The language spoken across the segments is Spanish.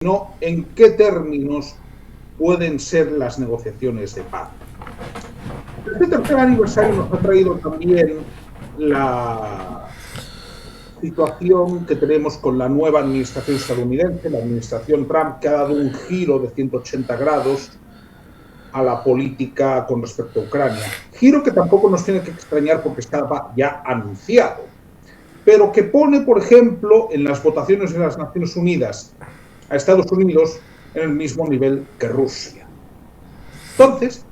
sino en qué términos pueden ser las negociaciones de paz. Este tercer aniversario nos ha traído también la situación que tenemos con la nueva administración estadounidense, la administración Trump, que ha dado un giro de 180 grados a la política con respecto a Ucrania. Giro que tampoco nos tiene que extrañar porque estaba ya anunciado, pero que pone, por ejemplo, en las votaciones de las Naciones Unidas a Estados Unidos en el mismo nivel que Rusia. Entonces,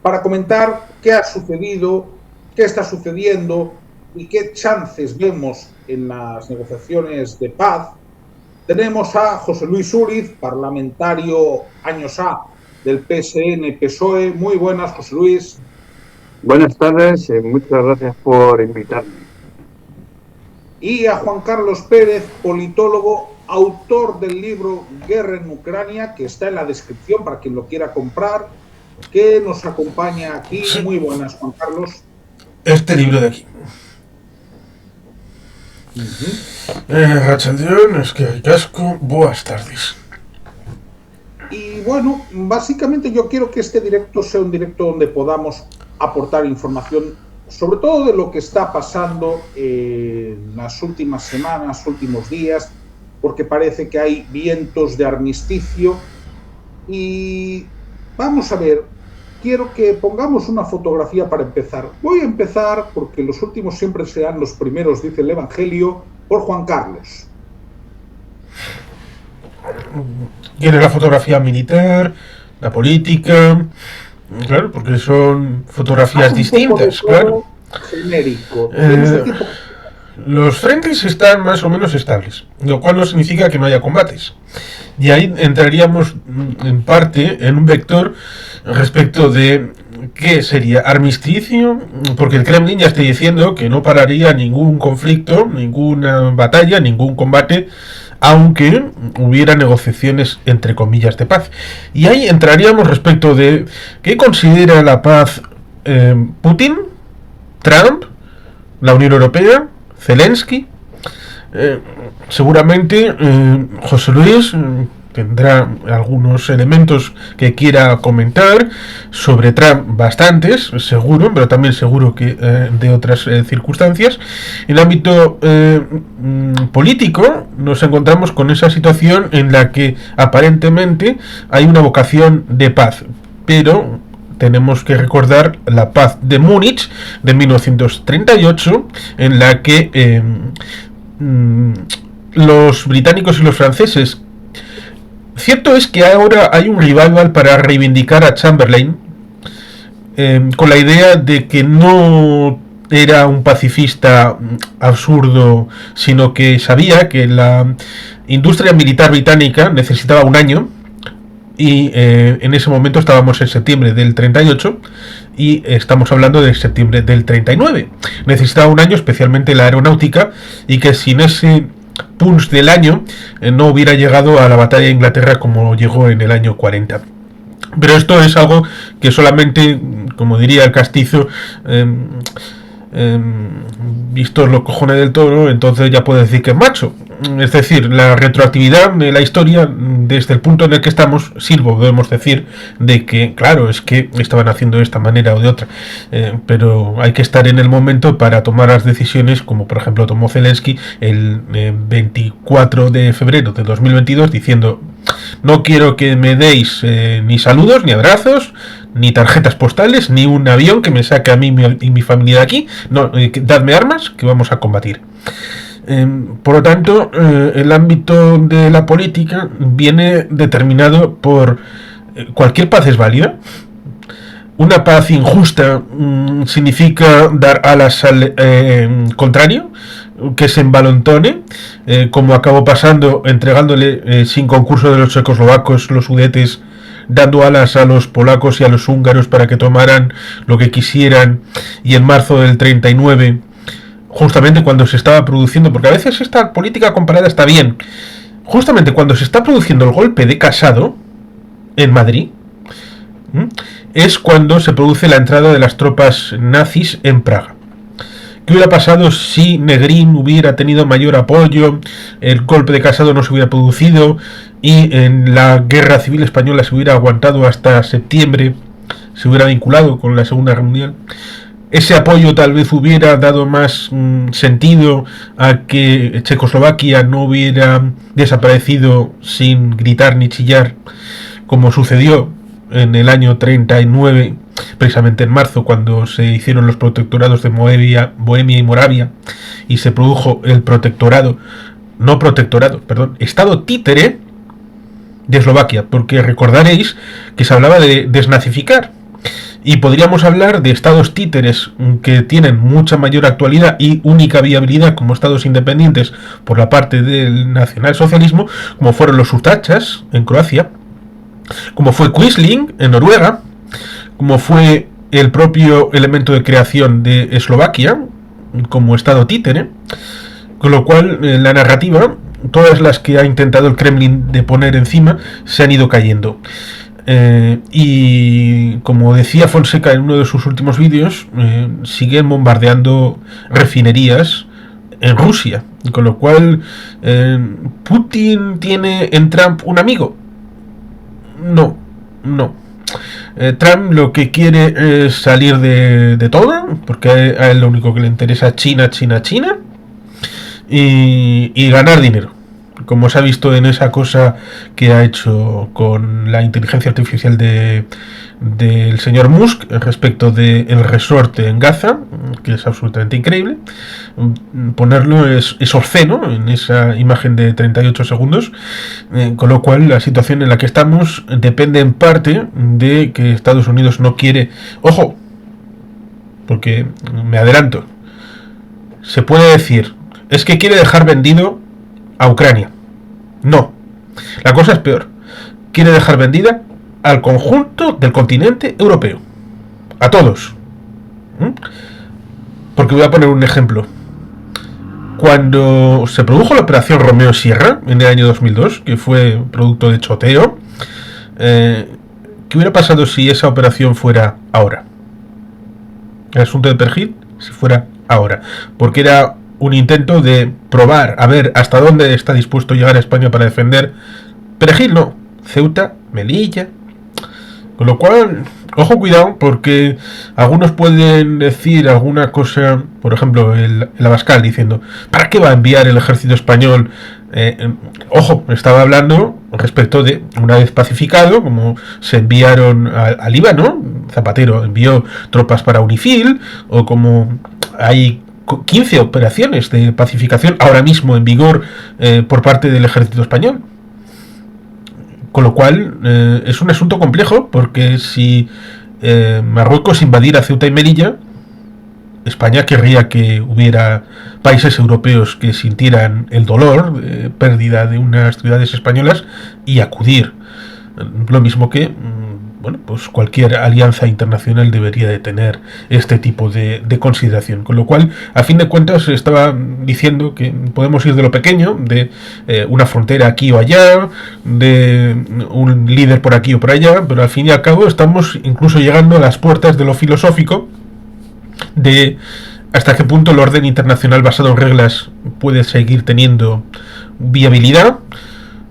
para comentar qué ha sucedido, qué está sucediendo y qué chances vemos en las negociaciones de paz, tenemos a José Luis Úriz, parlamentario años A del PSN-PSOE. Muy buenas, José Luis. Buenas tardes y muchas gracias por invitarme. Y a Juan Carlos Pérez, politólogo, autor del libro Guerra en Ucrania, que está en la descripción para quien lo quiera comprar, que nos acompaña aquí. Sí. Muy buenas, Juan Carlos. Este libro de aquí. Rachandión, es que hay casco. Buenas tardes. Y bueno, básicamente yo quiero que este directo sea un directo donde podamos aportar información, sobre todo de lo que está pasando en las últimas semanas, últimos días, porque parece que hay vientos de armisticio. Y vamos a ver, quiero que pongamos una fotografía para empezar. Voy a empezar, porque los últimos siempre serán los primeros, dice el Evangelio, por Juan Carlos. Tiene la fotografía militar, la política, claro, porque son fotografías distintas, claro. Genérico. Los frentes están más o menos estables, lo cual no significa que no haya combates. Y ahí entraríamos en parte en un vector respecto de qué sería armisticio, porque el Kremlin ya está diciendo que no pararía ningún conflicto, ninguna batalla, ningún combate, aunque hubiera negociaciones entre comillas de paz. Y ahí entraríamos respecto de qué considera la paz Putin, Trump, la Unión Europea, Zelensky. Seguramente José Luis tendrá algunos elementos que quiera comentar sobre Trump, bastantes, seguro, pero también seguro que de otras circunstancias. En el ámbito político nos encontramos con esa situación en la que aparentemente hay una vocación de paz, pero tenemos que recordar la paz de Múnich de 1938, en la que los británicos y los franceses... Cierto es que ahora hay un revival para reivindicar a Chamberlain, con la idea de que no era un pacifista absurdo, sino que sabía que la industria militar británica necesitaba un año, y en ese momento estábamos en septiembre del 38 y estamos hablando de septiembre del 39. Necesitaba un año, especialmente la aeronáutica, y que sin ese punch del año no hubiera llegado a la batalla de Inglaterra como llegó en el año 40. Pero esto es algo que solamente, como diría el castizo, vistos los cojones del toro, entonces ya puede decir que es macho. Es decir, la retroactividad de la historia, desde el punto en el que estamos, sí podemos decir de que, claro, es que estaban haciendo de esta manera o de otra, pero hay que estar en el momento para tomar las decisiones, como por ejemplo tomó Zelensky el 24 de febrero de 2022, diciendo: no quiero que me deis ni saludos, ni abrazos, ni tarjetas postales, ni un avión que me saque a mí y mi familia de aquí. No, dadme armas, que vamos a combatir. Por lo tanto, el ámbito de la política viene determinado por cualquier paz es válida. Una paz injusta significa dar alas al contrario, que se envalentone, como acabó pasando entregándole sin concurso de los checoslovacos los Sudetes, dando alas a los polacos y a los húngaros para que tomaran lo que quisieran, y en marzo del 39, justamente cuando se estaba produciendo, porque a veces esta política comparada está bien, justamente cuando se está produciendo el golpe de Casado en Madrid, es cuando se produce la entrada de las tropas nazis en Praga, ¿Qué hubiera pasado si Negrín hubiera tenido mayor apoyo, el golpe de Casado no se hubiera producido y en la guerra civil española se hubiera aguantado hasta septiembre, se hubiera vinculado con la Segunda Guerra Mundial? Ese apoyo tal vez hubiera dado más sentido a que Checoslovaquia no hubiera desaparecido sin gritar ni chillar, como sucedió en el año 39, precisamente en marzo, cuando se hicieron los protectorados de Bohemia y Moravia, y se produjo el Estado títere de Eslovaquia, porque recordaréis que se hablaba de desnazificar. Y podríamos hablar de estados títeres que tienen mucha mayor actualidad y única viabilidad como estados independientes por la parte del nacionalsocialismo, como fueron los Ustachas en Croacia, como fue Quisling en Noruega, como fue el propio elemento de creación de Eslovaquia como estado títere, con lo cual la narrativa, todas las que ha intentado el Kremlin de poner encima, se han ido cayendo. Y como decía Fonseca en uno de sus últimos vídeos, siguen bombardeando refinerías en Rusia, con lo cual ¿Putin tiene en Trump un amigo? No. Trump lo que quiere es salir de todo, porque a él lo único que le interesa es China y ganar dinero, como se ha visto en esa cosa que ha hecho con la inteligencia artificial del señor Musk respecto del resort en Gaza, que es absolutamente increíble. Ponerlo es obsceno en esa imagen de 38 segundos, con lo cual la situación en la que estamos depende en parte de que Estados Unidos no quiere, ojo, porque me adelanto, se puede decir, es que quiere dejar vendido a Ucrania. No, la cosa es peor. Quiere dejar vendida al conjunto del continente europeo, a todos. Porque voy a poner un ejemplo. Cuando se produjo la operación Romeo Sierra en el año 2002, que fue producto de choteo, ¿qué hubiera pasado si esa operación fuera ahora? El asunto de Perjil, si fuera ahora, porque era un intento de probar a ver hasta dónde está dispuesto a llegar a España para defender Perejil, no, Ceuta, Melilla. Con lo cual, ojo, cuidado, porque algunos pueden decir alguna cosa, por ejemplo, el Abascal diciendo, ¿para qué va a enviar el ejército español? Ojo, estaba hablando respecto de, una vez pacificado, como se enviaron al Líbano, Zapatero envió tropas para UNIFIL, o como hay 15 operaciones de pacificación ahora mismo en vigor por parte del ejército español. Con lo cual es un asunto complejo, porque si Marruecos invadiera Ceuta y Melilla, España querría que hubiera países europeos que sintieran el dolor de pérdida de unas ciudades españolas y acudir. Lo mismo que bueno, pues cualquier alianza internacional debería de tener este tipo de consideración. Con lo cual, a fin de cuentas, estaba diciendo que podemos ir de lo pequeño, de una frontera aquí o allá, de un líder por aquí o por allá, pero al fin y al cabo estamos incluso llegando a las puertas de lo filosófico, de hasta qué punto el orden internacional basado en reglas puede seguir teniendo viabilidad,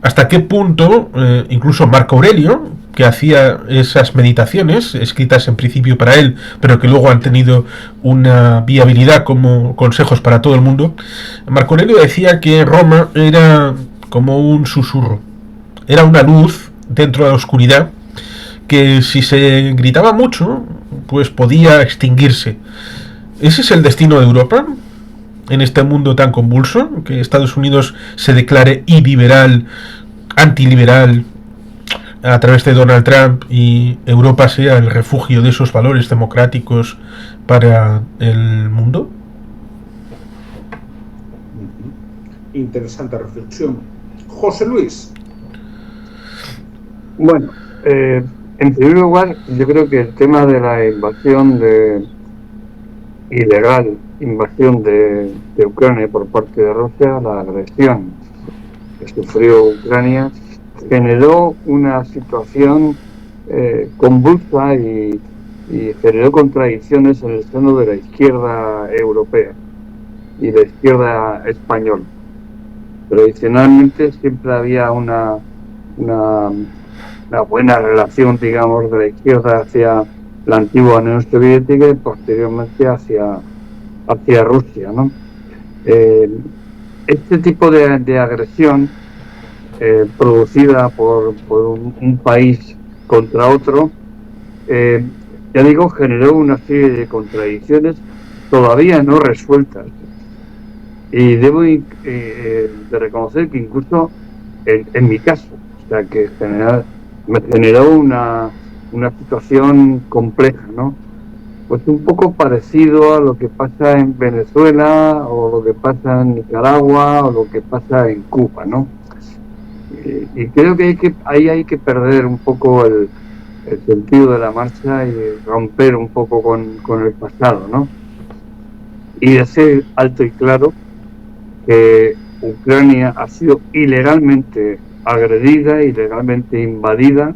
hasta qué punto incluso Marco Aurelio, que hacía esas meditaciones escritas en principio para él, pero que luego han tenido una viabilidad como consejos para todo el mundo. Marco Aurelio decía que Roma era como un susurro, era una luz dentro de la oscuridad que si se gritaba mucho, pues podía extinguirse. ¿Ese es el destino de Europa en este mundo tan convulso? Que Estados Unidos se declare iliberal, antiliberal a través de Donald Trump y Europa sea el refugio de esos valores democráticos para el mundo. Interesante reflexión. José Luis. Bueno, en primer lugar, yo creo que el tema de la invasión ilegal invasión de Ucrania por parte de Rusia, la agresión que sufrió Ucrania, generó una situación convulsa y generó contradicciones en el seno de la izquierda europea. y la izquierda española. Tradicionalmente siempre había una buena relación, digamos, de la izquierda hacia la antigua Unión Soviética y posteriormente hacia Rusia, ¿no? Este tipo de agresión producida por un país contra otro, ya digo, generó una serie de contradicciones todavía no resueltas. Y debo de reconocer que incluso en mi caso, o sea, que me generó una situación compleja, ¿no? Pues un poco parecido a lo que pasa en Venezuela, o lo que pasa en Nicaragua, o lo que pasa en Cuba, ¿no? Y creo que ahí hay que perder un poco el sentido de la marcha y romper un poco con el pasado, ¿no? Y decir alto y claro que Ucrania ha sido ilegalmente agredida, ilegalmente invadida,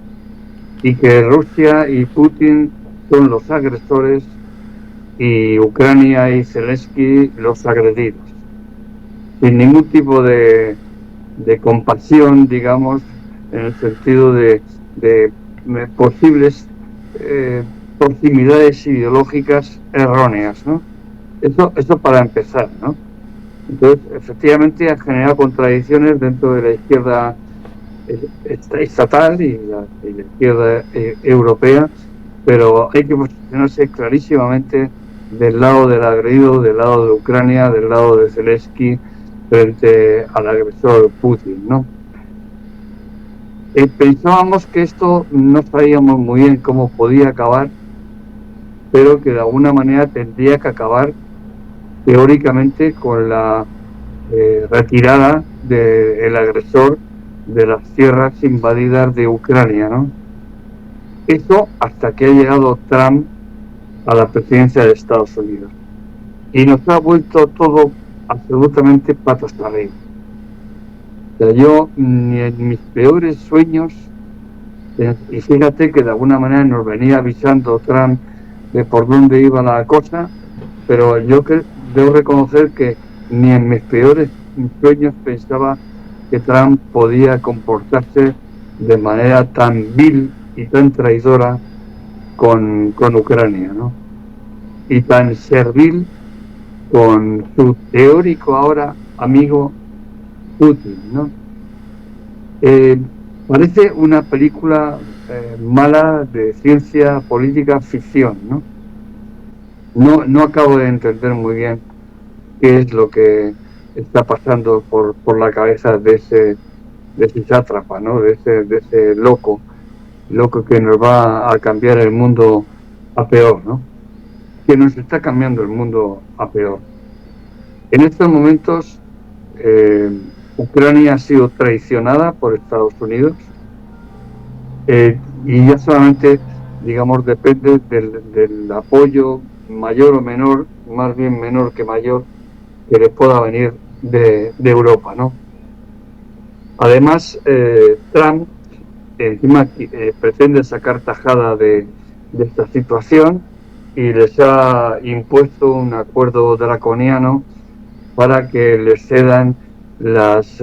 y que Rusia y Putin son los agresores y Ucrania y Zelensky los agredidos, sin ningún tipo de compasión, digamos, en el sentido de posibles proximidades ideológicas erróneas, ¿no? Eso para empezar, ¿no? Entonces, efectivamente, ha generado contradicciones dentro de la izquierda estatal y la izquierda europea, pero hay que posicionarse clarísimamente del lado del agredido, del lado de Ucrania, del lado de Zelensky, frente al agresor Putin, ¿no? Pensábamos que esto no sabíamos muy bien cómo podía acabar, pero que de alguna manera tendría que acabar teóricamente con la retirada del agresor de las tierras invadidas de Ucrania, ¿no? Eso hasta que ha llegado Trump a la presidencia de Estados Unidos. Y nos ha vuelto todo absolutamente patas arriba. O sea, yo ni en mis peores sueños, y fíjate que de alguna manera nos venía avisando Trump de por dónde iba la cosa, pero yo debo reconocer que ni en mis peores sueños pensaba que Trump podía comportarse de manera tan vil y tan traidora con Ucrania, ¿no? Y tan servil con su teórico ahora amigo Putin, ¿no? Parece una película mala de ciencia política ficción, ¿no? No acabo de entender muy bien qué es lo que está pasando por la cabeza de ese sátrapa, ¿no? De ese loco que nos va a cambiar el mundo a peor, ¿no? Que nos está cambiando el mundo a peor. En estos momentos, Ucrania ha sido traicionada por Estados Unidos, y ya solamente, digamos, depende del apoyo mayor o menor, más bien menor que mayor, que le pueda venir de Europa, ¿no? Además, Trump encima pretende sacar tajada de esta situación y les ha impuesto un acuerdo draconiano para que les cedan las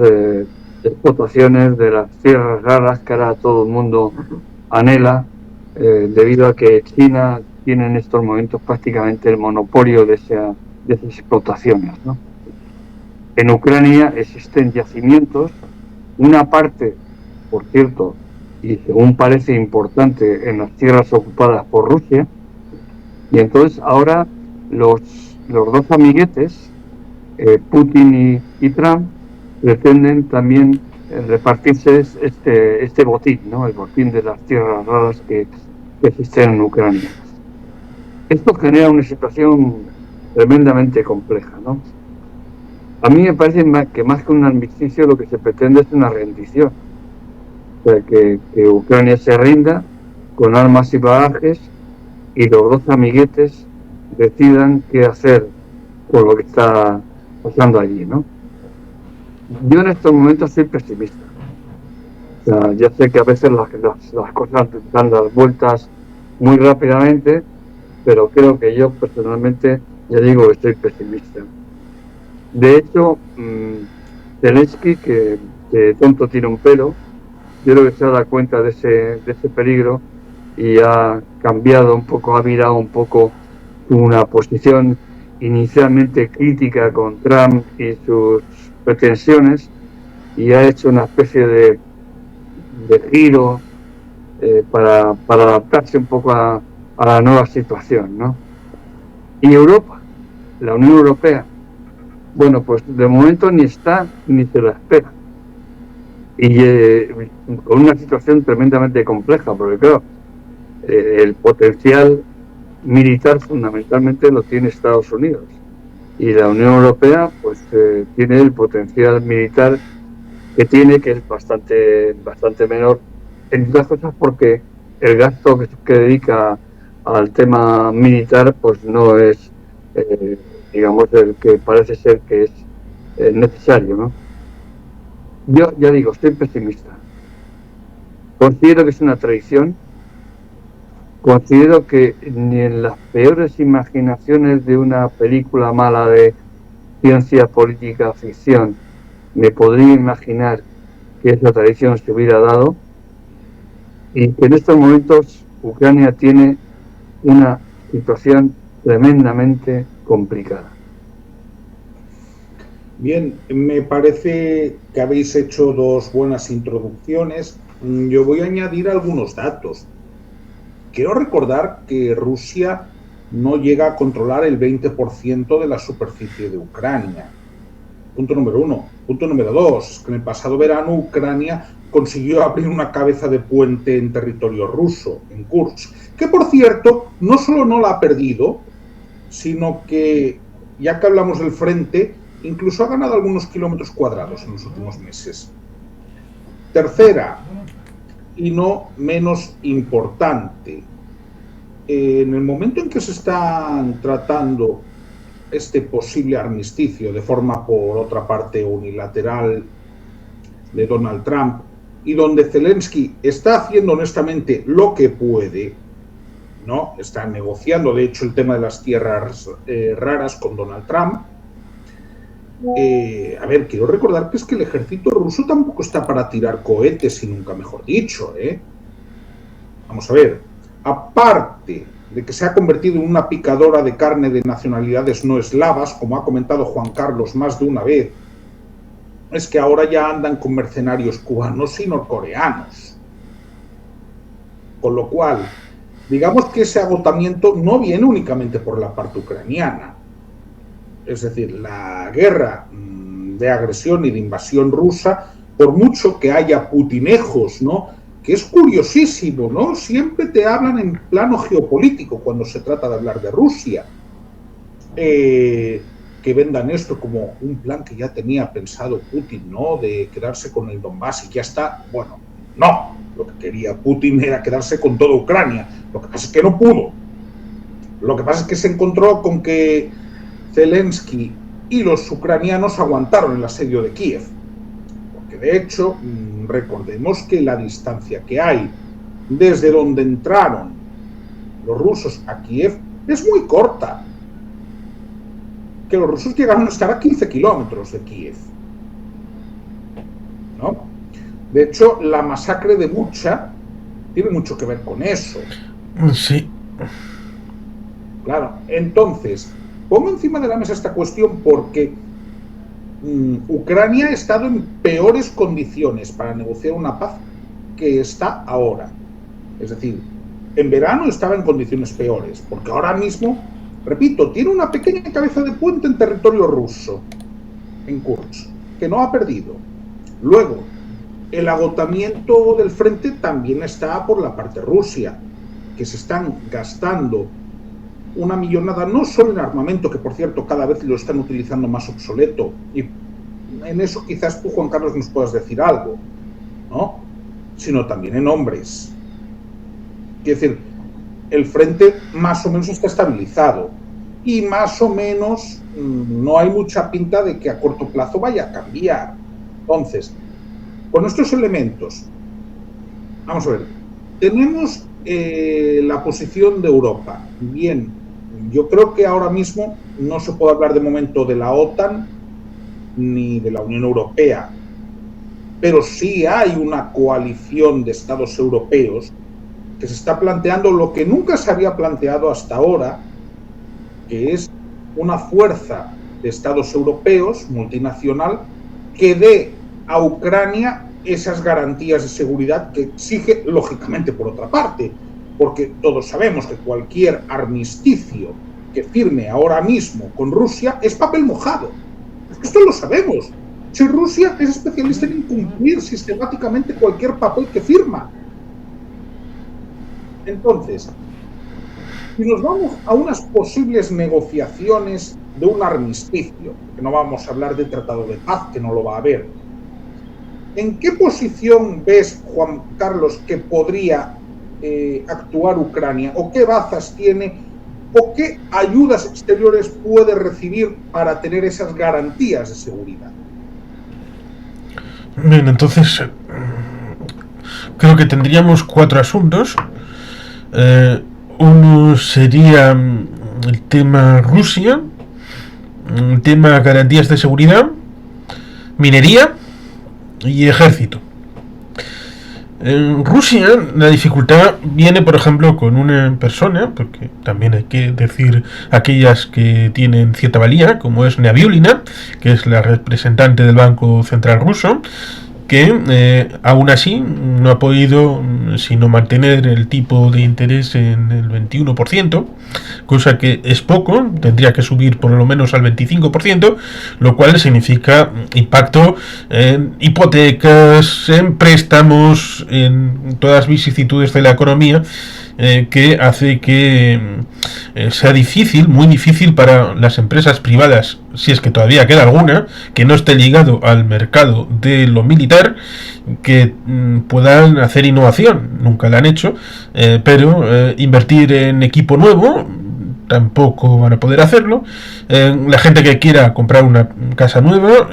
explotaciones de las tierras raras que ahora todo el mundo anhela, debido a que China tiene en estos momentos prácticamente el monopolio de esas explotaciones, ¿no? En Ucrania existen yacimientos, una parte, por cierto, y según parece importante, en las tierras ocupadas por Rusia, y entonces ahora los dos amiguetes, Putin y Trump, pretenden también repartirse este botín, ¿no? El botín de las tierras raras que existen en Ucrania. Esto genera una situación tremendamente compleja, ¿no? A mí me parece que más que un armisticio lo que se pretende es una rendición. O sea, que Ucrania se rinda con armas y bagajes y los dos amiguetes decidan qué hacer con lo que está pasando allí, ¿no? Yo en estos momentos soy pesimista. O sea, ya sé que a veces las cosas dan las vueltas muy rápidamente, pero creo que yo personalmente, ya digo, estoy pesimista. De hecho, Zelensky, que tonto tiene un pelo, yo creo que se ha dado cuenta de ese peligro y ha cambiado un poco, ha virado un poco una posición inicialmente crítica con Trump y sus pretensiones, y ha hecho una especie de giro para adaptarse un poco a la nueva situación, ¿no? Y Europa, la Unión Europea, bueno, pues de momento ni está ni se la espera. Y con una situación tremendamente compleja, porque claro, el potencial militar fundamentalmente lo tiene Estados Unidos. Y la Unión Europea pues tiene el potencial militar que tiene, que es bastante menor, en otras cosas porque el gasto que dedica al tema militar pues no es, digamos, el que parece ser que es necesario, ¿no? Yo ya digo, estoy pesimista. Considero que es una traición. Considero que ni en las peores imaginaciones de una película mala de ciencia política ficción me podría imaginar que esa traición se hubiera dado, y que en estos momentos Ucrania tiene una situación tremendamente complicada. Bien, me parece que habéis hecho dos buenas introducciones. Yo voy a añadir algunos datos. Quiero recordar que Rusia no llega a controlar el 20% de la superficie de Ucrania. Punto número 1. Punto número 2, que en el pasado verano Ucrania consiguió abrir una cabeza de puente en territorio ruso, en Kursk, que por cierto, no solo no la ha perdido, sino que, ya que hablamos del frente, incluso ha ganado algunos kilómetros cuadrados en los últimos meses. Tercera, y no menos importante, en el momento en que se están tratando este posible armisticio de forma, por otra parte, unilateral de Donald Trump, y donde Zelensky está haciendo honestamente lo que puede, ¿no? Está negociando, de hecho, el tema de las tierras raras con Donald Trump. A ver, quiero recordar que es que el ejército ruso tampoco está para tirar cohetes, y nunca mejor dicho, ¿eh? Vamos a ver, aparte de que se ha convertido en una picadora de carne de nacionalidades no eslavas, como ha comentado Juan Carlos más de una vez, es que ahora ya andan con mercenarios cubanos y norcoreanos. Con lo cual, digamos que ese agotamiento no viene únicamente por la parte ucraniana. Es decir, la guerra de agresión y de invasión rusa, por mucho que haya putinejos, ¿no?, que es curiosísimo, ¿no? Siempre te hablan en plano geopolítico cuando se trata de hablar de Rusia. Que vendan esto como un plan que ya tenía pensado Putin, ¿no?, de quedarse con el Donbass y ya está. Bueno, no. Lo que quería Putin era quedarse con toda Ucrania. Lo que pasa es que no pudo. Lo que pasa es que se encontró con que Zelensky y los ucranianos aguantaron el asedio de Kiev. Porque de hecho, recordemos que la distancia que hay desde donde entraron los rusos a Kiev es muy corta. Que los rusos llegaron a estar a 15 kilómetros de Kiev, ¿no? De hecho, la masacre de Bucha tiene mucho que ver con eso. Sí. Claro, entonces, pongo encima de la mesa esta cuestión porque Ucrania ha estado en peores condiciones para negociar una paz que está ahora. Es decir, en verano estaba en condiciones peores, porque ahora mismo, repito, tiene una pequeña cabeza de puente en territorio ruso, en Kursk, que no ha perdido. Luego, el agotamiento del frente también está por la parte Rusia, que se están gastando una millonada no solo en armamento, que por cierto cada vez lo están utilizando más obsoleto, y en eso quizás tú, Juan Carlos, nos puedas decir algo, ¿no?, sino también en hombres. Es decir, el frente más o menos está estabilizado y más o menos no hay mucha pinta de que a corto plazo vaya a cambiar. Entonces, con estos elementos, vamos a ver, tenemos la posición de Europa. Bien, yo creo que ahora mismo no se puede hablar de momento de la OTAN, ni de la Unión Europea, pero sí hay una coalición de estados europeos que se está planteando lo que nunca se había planteado hasta ahora, que es una fuerza de estados europeos multinacional que dé a Ucrania esas garantías de seguridad que exige, lógicamente, por otra parte, porque todos sabemos que cualquier armisticio que firme ahora mismo con Rusia es papel mojado. Esto lo sabemos. Si Rusia es especialista en incumplir sistemáticamente cualquier papel que firma. Entonces, si nos vamos a unas posibles negociaciones de un armisticio, que no vamos a hablar de tratado de paz, que no lo va a haber, ¿en qué posición ves, Juan Carlos, que podría actuar Ucrania? ¿O qué bazas tiene? ¿O qué ayudas exteriores puede recibir para tener esas garantías de seguridad? Bien, entonces creo que tendríamos 4 asuntos. Uno sería el tema Rusia, el tema garantías de seguridad, minería y ejército. En Rusia la dificultad viene, por ejemplo, con una persona, porque también hay que decir aquellas que tienen cierta valía, como es Nabiulina, que es la representante del Banco Central ruso, que aún así no ha podido sino mantener el tipo de interés en el 21%, cosa que es poco, tendría que subir por lo menos al 25%, lo cual significa impacto en hipotecas, en préstamos, en todas las vicisitudes de la economía, que hace que sea difícil, muy difícil para las empresas privadas, si es que todavía queda alguna, que no esté ligado al mercado de lo militar, que puedan hacer innovación. Nunca la han hecho, pero invertir en equipo nuevo tampoco van a poder hacerlo. La gente que quiera comprar una casa nueva,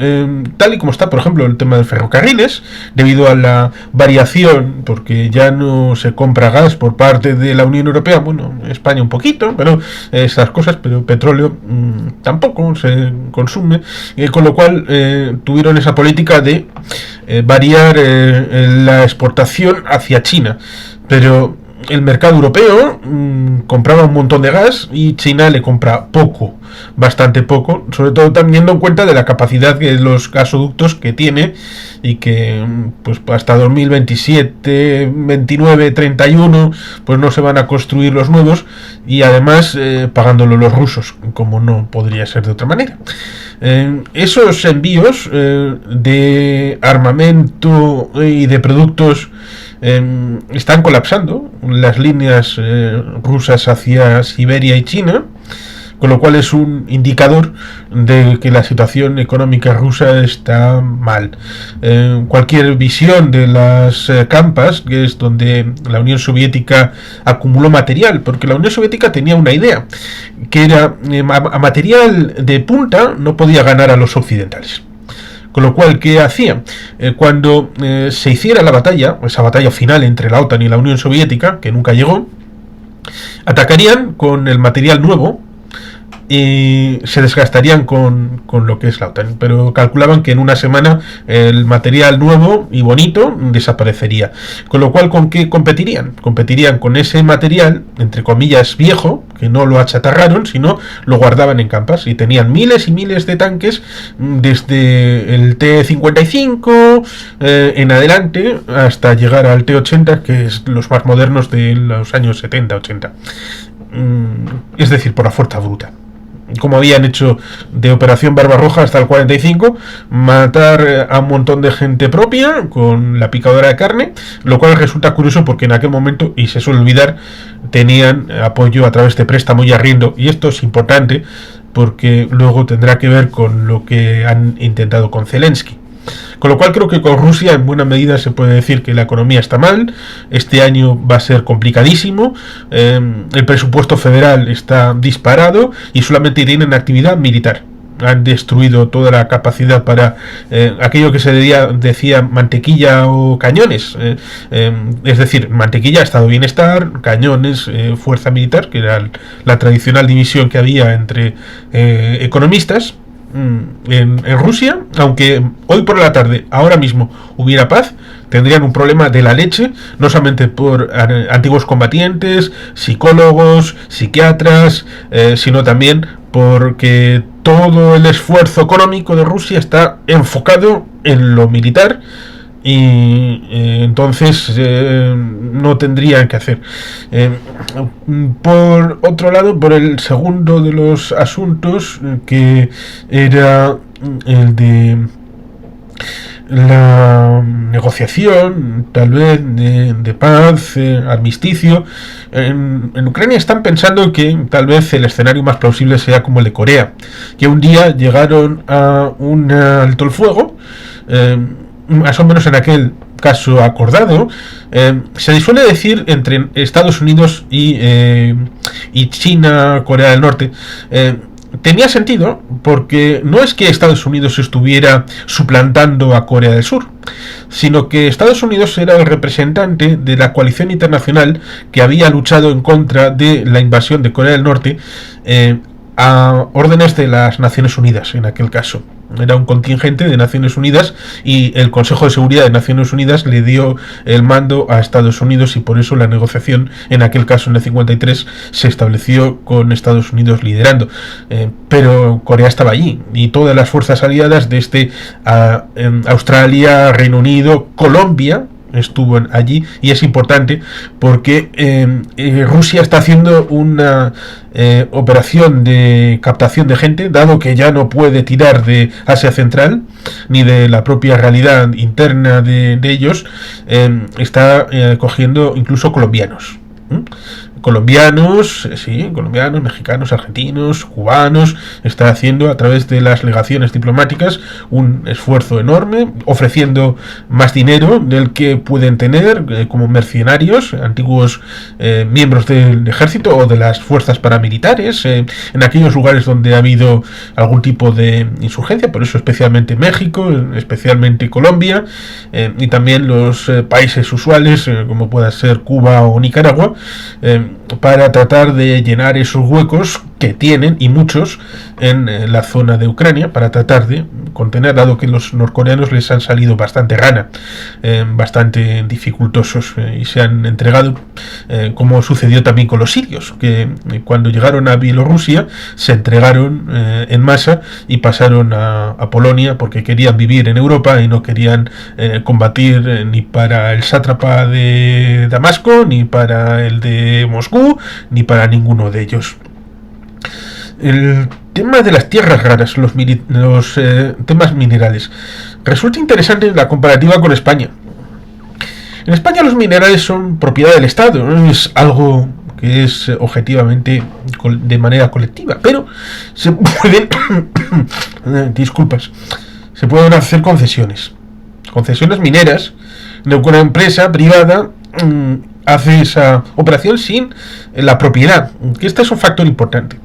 tal y como está, por ejemplo, el tema de ferrocarriles, debido a la variación, porque ya no se compra gas por parte de la Unión Europea, bueno, España un poquito, pero esas cosas, pero petróleo tampoco se consume, con lo cual tuvieron esa política de variar la exportación hacia China, pero el mercado europeo compraba un montón de gas y China le compra poco, bastante poco, sobre todo teniendo en cuenta de la capacidad de los gasoductos que tiene, y que pues hasta 2027, 29, 31 pues no se van a construir los nuevos, y además pagándolo los rusos, como no podría ser de otra manera. Esos envíos de armamento y de productos están colapsando las líneas rusas hacia Siberia y China, con lo cual es un indicador de que la situación económica rusa está mal. Cualquier visión de las campas, que es donde la Unión Soviética acumuló material, porque la Unión Soviética tenía una idea, que era a material de punta no podía ganar a los occidentales. Con lo cual, ¿qué hacía? Cuando se hiciera la batalla, esa batalla final entre la OTAN y la Unión Soviética, que nunca llegó, atacarían con el material nuevo y se desgastarían con lo que es la OTAN, pero calculaban que en una semana el material nuevo y bonito desaparecería, con lo cual ¿con qué competirían? Competirían con ese material, entre comillas, viejo, que no lo achatarraron, sino lo guardaban en campas, y tenían miles y miles de tanques, desde el T-55 en adelante hasta llegar al T-80, que es los más modernos de los años 70-80, es decir, por la fuerza bruta, como habían hecho de Operación Barbarroja hasta el 45, matar a un montón de gente propia con la picadora de carne, lo cual resulta curioso porque en aquel momento, y se suele olvidar, tenían apoyo a través de préstamo y arriendo, y esto es importante porque luego tendrá que ver con lo que han intentado con Zelensky. Con lo cual creo que con Rusia en buena medida se puede decir que la economía está mal, este año va a ser complicadísimo, el presupuesto federal está disparado y solamente tienen actividad militar. Han destruido toda la capacidad para aquello que se decía mantequilla o cañones, es decir, mantequilla, estado de bienestar, cañones, fuerza militar, que era la tradicional división que había entre economistas. en Rusia, aunque hoy por la tarde, ahora mismo, hubiera paz, tendrían un problema de la leche, no solamente por antiguos combatientes, psicólogos, psiquiatras, sino también porque todo el esfuerzo económico de Rusia está enfocado en lo militar y entonces no tendrían que hacer. Por otro lado, por el segundo de los asuntos, que era el de la negociación, tal vez, de paz, armisticio. En Ucrania están pensando que tal vez el escenario más plausible sea como el de Corea, que un día llegaron a un alto el fuego, más o menos en aquel caso acordado. Se suele decir entre Estados Unidos y China, Corea del Norte. Tenía sentido porque no es que Estados Unidos estuviera suplantando a Corea del Sur, sino que Estados Unidos era el representante de la coalición internacional que había luchado en contra de la invasión de Corea del Norte, a órdenes de las Naciones Unidas en aquel caso. Era un contingente de Naciones Unidas y el Consejo de Seguridad de Naciones Unidas le dio el mando a Estados Unidos, y por eso la negociación en aquel caso en el 53 se estableció con Estados Unidos liderando. Pero Corea estaba allí y todas las fuerzas aliadas desde Australia, Reino Unido, Colombia estuvo allí, y es importante porque Rusia está haciendo una operación de captación de gente, dado que ya no puede tirar de Asia Central ni de la propia realidad interna de ellos. Está cogiendo incluso colombianos. Colombianos, mexicanos, argentinos, cubanos. Está haciendo a través de las legaciones diplomáticas un esfuerzo enorme, ofreciendo más dinero del que pueden tener como mercenarios, antiguos miembros del ejército o de las fuerzas paramilitares, en aquellos lugares donde ha habido algún tipo de insurgencia. Por eso especialmente México, especialmente Colombia, y también los países usuales, como pueda ser Cuba o Nicaragua, para tratar de llenar esos huecos que tienen, y muchos, en la zona de Ucrania, para tratar de contener, dado que los norcoreanos les han salido bastante rana, bastante dificultosos, y se han entregado, como sucedió también con los sirios, que cuando llegaron a Bielorrusia se entregaron en masa y pasaron a Polonia, porque querían vivir en Europa y no querían combatir ni para el sátrapa de Damasco, ni para el de Moscú, ni para ninguno de ellos. El tema de las tierras raras, los temas minerales, resulta interesante en la comparativa con España. En España los minerales son propiedad del Estado, no es algo que es objetivamente de manera colectiva, pero se pueden se pueden hacer concesiones mineras, de una empresa privada hace esa operación sin la propiedad, que este es un factor importante,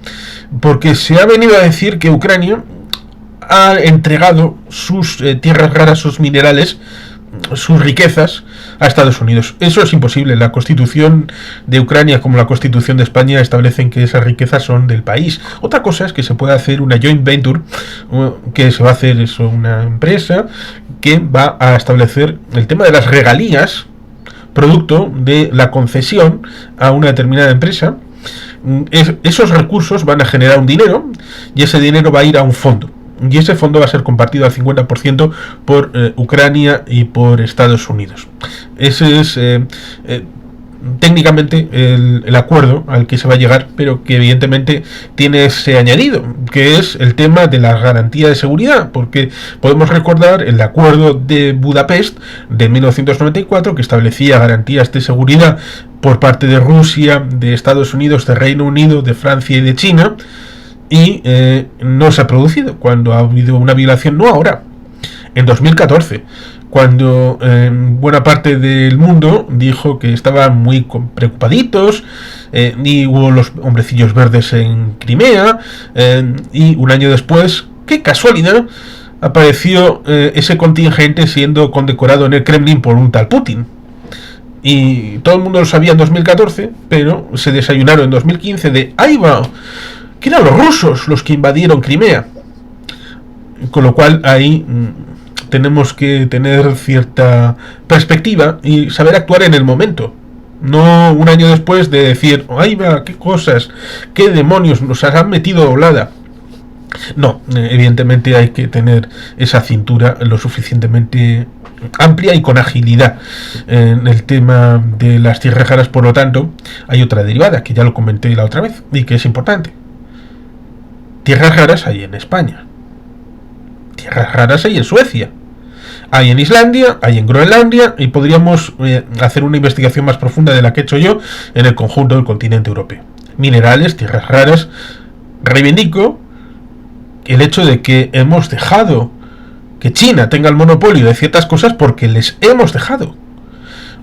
porque se ha venido a decir que Ucrania ha entregado sus tierras raras, sus minerales, sus riquezas a Estados Unidos. Eso es imposible. La Constitución de Ucrania, como la Constitución de España, establecen que esas riquezas son del país. Otra cosa es que se puede hacer una joint venture, que se va a hacer eso, una empresa que va a establecer el tema de las regalías producto de la concesión a una determinada empresa. Esos recursos van a generar un dinero, y ese dinero va a ir a un fondo, y ese fondo va a ser compartido al 50% por Ucrania y por Estados Unidos. Ese es técnicamente el acuerdo al que se va a llegar, pero que evidentemente tiene ese añadido, que es el tema de la garantía de seguridad, porque podemos recordar el acuerdo de Budapest de 1994, que establecía garantías de seguridad por parte de Rusia, de Estados Unidos, de Reino Unido, de Francia y de China, y no se ha producido, cuando ha habido una violación, no ahora, en 2014, cuando buena parte del mundo dijo que estaban muy preocupaditos, y hubo los hombrecillos verdes en Crimea, y un año después, qué casualidad, apareció ese contingente siendo condecorado en el Kremlin por un tal Putin. Y todo el mundo lo sabía en 2014, pero se desayunaron en 2015 de ¡ahí va!, que eran los rusos los que invadieron Crimea. Con lo cual ahí tenemos que tener cierta perspectiva y saber actuar en el momento. No un año después de decir, ¡ay, va, qué cosas! ¡Qué demonios nos han metido doblada! No, evidentemente hay que tener esa cintura lo suficientemente amplia y con agilidad. En el tema de las tierras raras, por lo tanto, hay otra derivada que ya lo comenté la otra vez y que es importante. Tierras raras hay en España. Tierras raras hay en Suecia. Hay en Islandia, hay en Groenlandia y podríamos hacer una investigación más profunda de la que he hecho yo en el conjunto del continente europeo. Minerales, tierras raras. Reivindico el hecho de que hemos dejado que China tenga el monopolio de ciertas cosas porque les hemos dejado.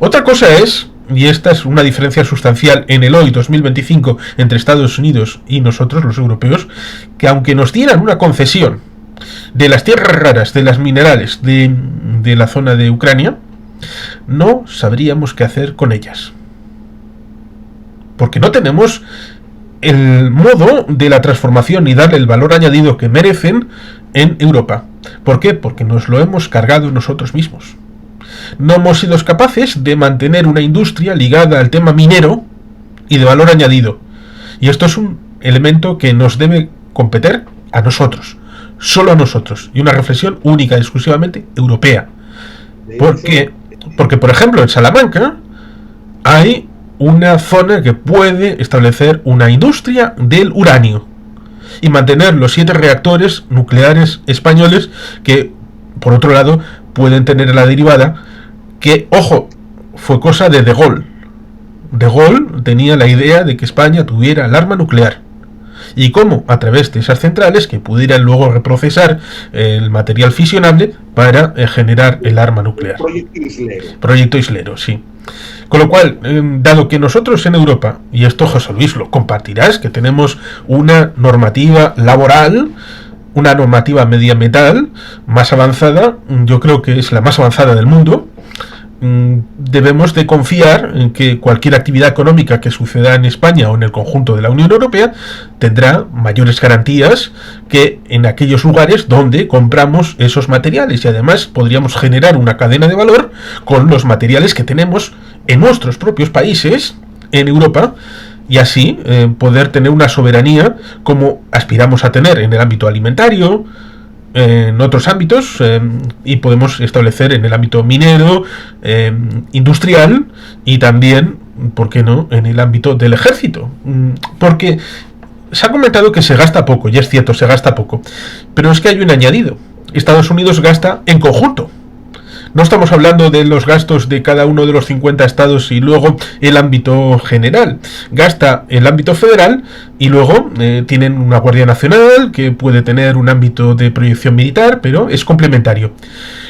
Otra cosa es, y esta es una diferencia sustancial en el hoy 2025 entre Estados Unidos y nosotros, los europeos, que aunque nos dieran una concesión de las tierras raras, de las minerales de la zona de Ucrania, no sabríamos qué hacer con ellas. Porque no tenemos el modo de la transformación y darle el valor añadido que merecen en Europa. ¿Por qué? Porque nos lo hemos cargado nosotros mismos. No hemos sido capaces de mantener una industria ligada al tema minero y de valor añadido. Y esto es un elemento que nos debe competir a nosotros, solo a nosotros, y una reflexión única y exclusivamente europea. Porque, por ejemplo, en Salamanca hay una zona que puede establecer una industria del uranio y mantener los 7 reactores nucleares españoles que, por otro lado, pueden tener la derivada que, ojo, fue cosa de De Gaulle. De Gaulle tenía la idea de que España tuviera el arma nuclear. ¿Y cómo? A través de esas centrales que pudieran luego reprocesar el material fisionable para generar el arma nuclear. Proyecto Islero, sí. Con lo cual, dado que nosotros en Europa, y esto José Luis lo compartirás, que tenemos una normativa laboral, una normativa medioambiental más avanzada, yo creo que es la más avanzada del mundo, debemos de confiar en que cualquier actividad económica que suceda en España o en el conjunto de la Unión Europea tendrá mayores garantías que en aquellos lugares donde compramos esos materiales, y además podríamos generar una cadena de valor con los materiales que tenemos en nuestros propios países, en Europa, y así poder tener una soberanía como aspiramos a tener en el ámbito alimentario, en otros ámbitos, y podemos establecer en el ámbito minero, industrial, y también, ¿por qué no?, en el ámbito del ejército. Porque se ha comentado que se gasta poco, y es cierto, se gasta poco, pero es que hay un añadido. Estados Unidos gasta en conjunto. No estamos hablando de los gastos de cada uno de los 50 estados y luego el ámbito general. Gasta el ámbito federal y luego tienen una Guardia Nacional que puede tener un ámbito de proyección militar, pero es complementario.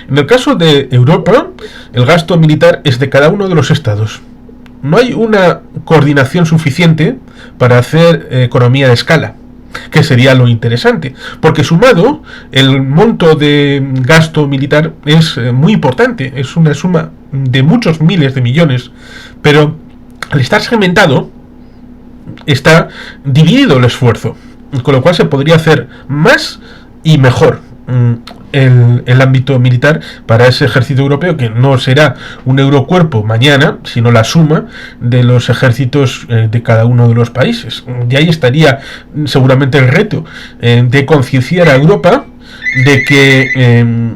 En el caso de Europa, el gasto militar es de cada uno de los estados. No hay una coordinación suficiente para hacer economía de escala, que sería lo interesante, porque sumado el monto de gasto militar es muy importante, es una suma de muchos miles de millones, pero al estar segmentado está dividido el esfuerzo, con lo cual se podría hacer más y mejor el ámbito militar para ese ejército europeo, que no será un eurocuerpo mañana, sino la suma de los ejércitos de cada uno de los países. Y ahí estaría seguramente el reto de concienciar a Europa de que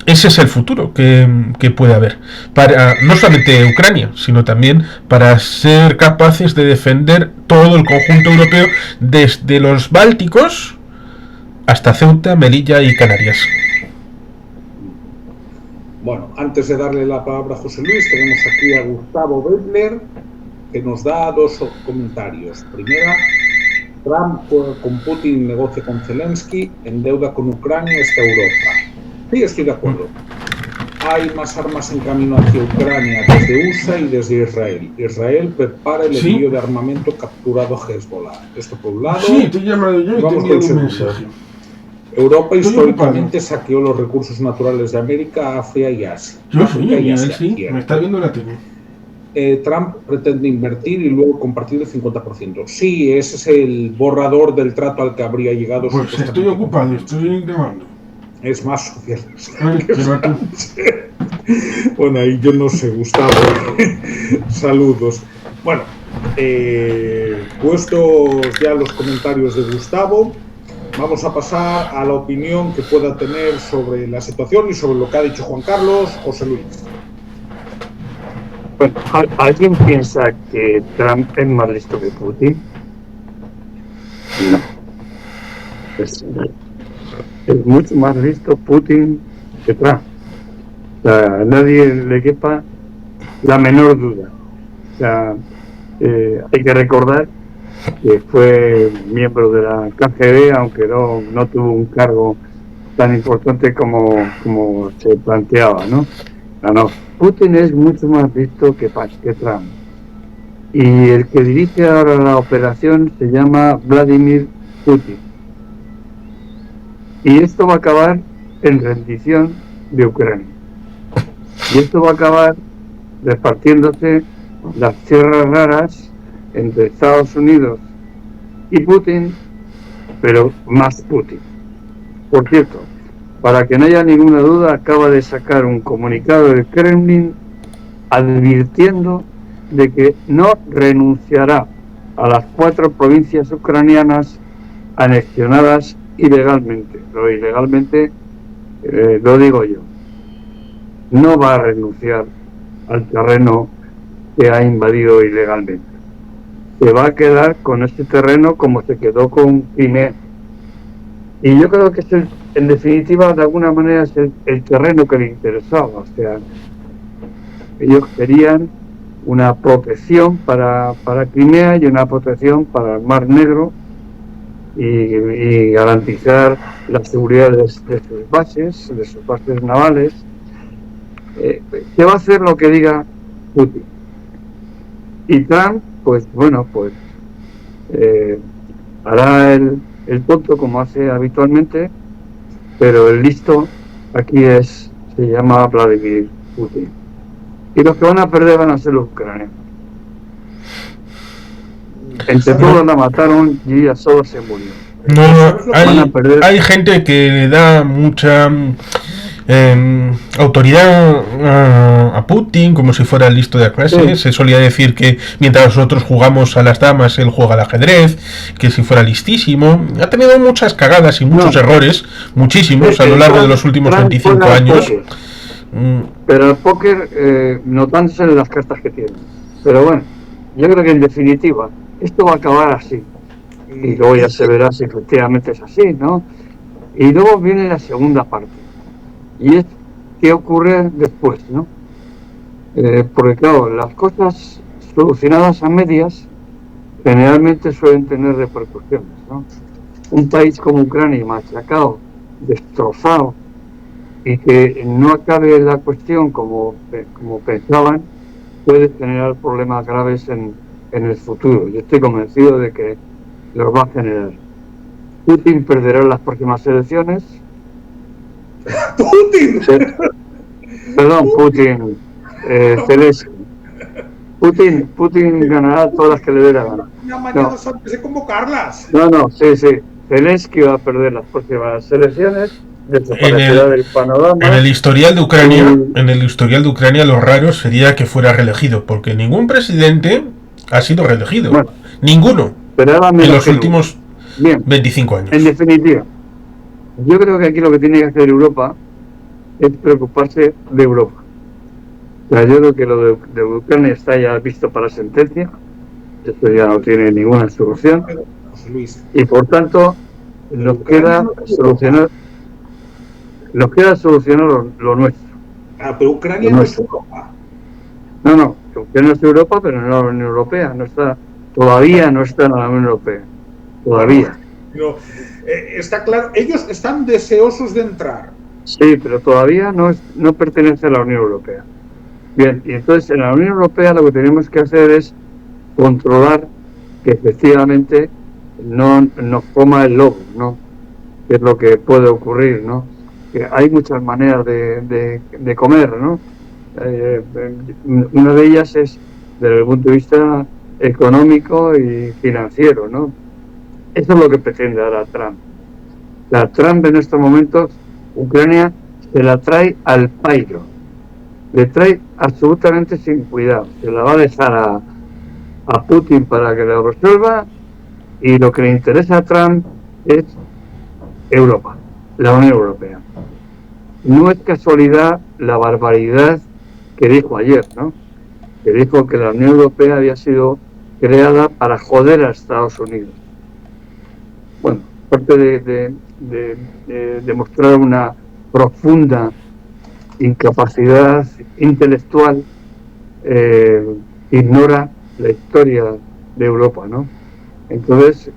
ese es el futuro que puede haber, para no solamente Ucrania, sino también para ser capaces de defender todo el conjunto europeo, desde los Bálticos hasta Ceuta, Melilla y Canarias. Bueno, antes de darle la palabra a José Luis, tenemos aquí a Gustavo Bettler, que nos da 2 comentarios. Primera, Trump con Putin negocia con Zelensky, en deuda con Ucrania está Europa. Sí, estoy de acuerdo. Hay más armas en camino hacia Ucrania desde USA y desde Israel. Israel prepara el envío de armamento capturado a Hezbollah. Esto por un lado. Sí, te he llamado yo y te envié un mensaje. Europa históricamente saqueó los recursos naturales de América, África y Asia. Yo soy sí, me está viendo la tele. Trump pretende invertir y luego compartir el 50%. Sí, ese es el borrador del trato al que habría llegado. Pues estoy ocupado, estoy grabando. es más socialista que Sánchez. Bueno, ahí yo no sé, Gustavo. Saludos. Bueno, puestos ya los comentarios de Gustavo, vamos a pasar a la opinión que pueda tener sobre la situación y sobre lo que ha dicho Juan Carlos. José Luis. Bueno, ¿alguien piensa que Trump es más listo que Putin? No. Es mucho más listo Putin que Trump. O sea, a nadie le quepa la menor duda. O sea, hay que recordar que fue miembro de la KGB, aunque no tuvo un cargo tan importante como se planteaba, ¿no? No. Putin es mucho más listo que Trump. Y el que dirige ahora la operación se llama Vladimir Putin. Y esto va a acabar en rendición de Ucrania. Y esto va a acabar repartiéndose las tierras raras entre Estados Unidos y Putin, pero más Putin. Por cierto, para que no haya ninguna duda, acaba de sacar un comunicado del Kremlin advirtiendo de que no renunciará a las 4 provincias ucranianas anexionadas ilegalmente. Lo ilegalmente lo digo yo. No va a renunciar al terreno que ha invadido ilegalmente. Se va a quedar con este terreno como se quedó con Crimea. Y yo creo que en definitiva, de alguna manera, es el terreno que le interesaba. O sea, ellos querían una protección para Crimea y una protección para el Mar Negro y garantizar la seguridad de sus bases navales. Se va a hacer lo que diga Putin. Y Trump, hará el tonto como hace habitualmente, pero el listo aquí se llama Vladimir Putin. Y los que van a perder van a ser los ucranianos. Entre todos la mataron y ella solo se murió. No, hay gente que le da mucha autoridad a Putin como si fuera el listo de la clase. Se solía decir que mientras nosotros jugamos a las damas, él juega al ajedrez, que si fuera listísimo. Ha tenido muchas cagadas y muchos errores, muchísimos, a lo largo de los últimos 25 años. Pero el póker, notándose en las cartas que tiene. Pero bueno, yo creo que en definitiva esto va a acabar así. Y luego ya se verá si efectivamente es así, ¿no? Y luego viene la segunda parte. Y es qué ocurre después, ¿no? Porque claro, las cosas solucionadas a medias generalmente suelen tener repercusiones, ¿no? Un país como Ucrania machacado, destrozado, y que no acabe la cuestión como pensaban, puede generar problemas graves en el futuro. Yo estoy convencido de que los va a generar. Putin perderá las próximas elecciones. ¡Putin! Perdón, Putin. Zelensky. Putin ganará todas las que le dé la gana. Mañana antes de convocarlas. No, sí. Zelensky va a perder las próximas elecciones. Del panorama. En el historial de Ucrania, lo raro sería que fuera reelegido, porque ningún presidente ha sido reelegido. Bueno, ninguno. En los últimos 25 años. En definitiva, yo creo que aquí lo que tiene que hacer Europa es preocuparse de Europa. O sea, yo creo que lo de Ucrania está ya visto para sentencia. Esto ya no tiene ninguna solución. Y por tanto, nos queda solucionar lo nuestro. Pero Ucrania no es Europa. No, Ucrania es Europa, pero no la Unión Europea. Todavía no está en la Unión Europea. Todavía. Pero, está claro, ellos están deseosos de entrar. Sí, pero todavía no pertenece a la Unión Europea. Bien, y entonces en la Unión Europea lo que tenemos que hacer es controlar que efectivamente no nos coma el lobo, ¿no? Que es lo que puede ocurrir, ¿no? Que hay muchas maneras de comer, ¿no? Una de ellas es desde el punto de vista económico y financiero, ¿no? Eso es lo que pretende ahora Trump. Trump en estos momentos Ucrania se la trae al pairo, le trae absolutamente sin cuidado, se la va a dejar a Putin para que lo resuelva, y lo que le interesa a Trump es Europa, la Unión Europea. No es casualidad la barbaridad que dijo ayer, ¿no? Que dijo que la Unión Europea había sido creada para joder a Estados Unidos. Bueno, aparte de demostrar una profunda incapacidad intelectual, ignora la historia de Europa, ¿no? Entonces,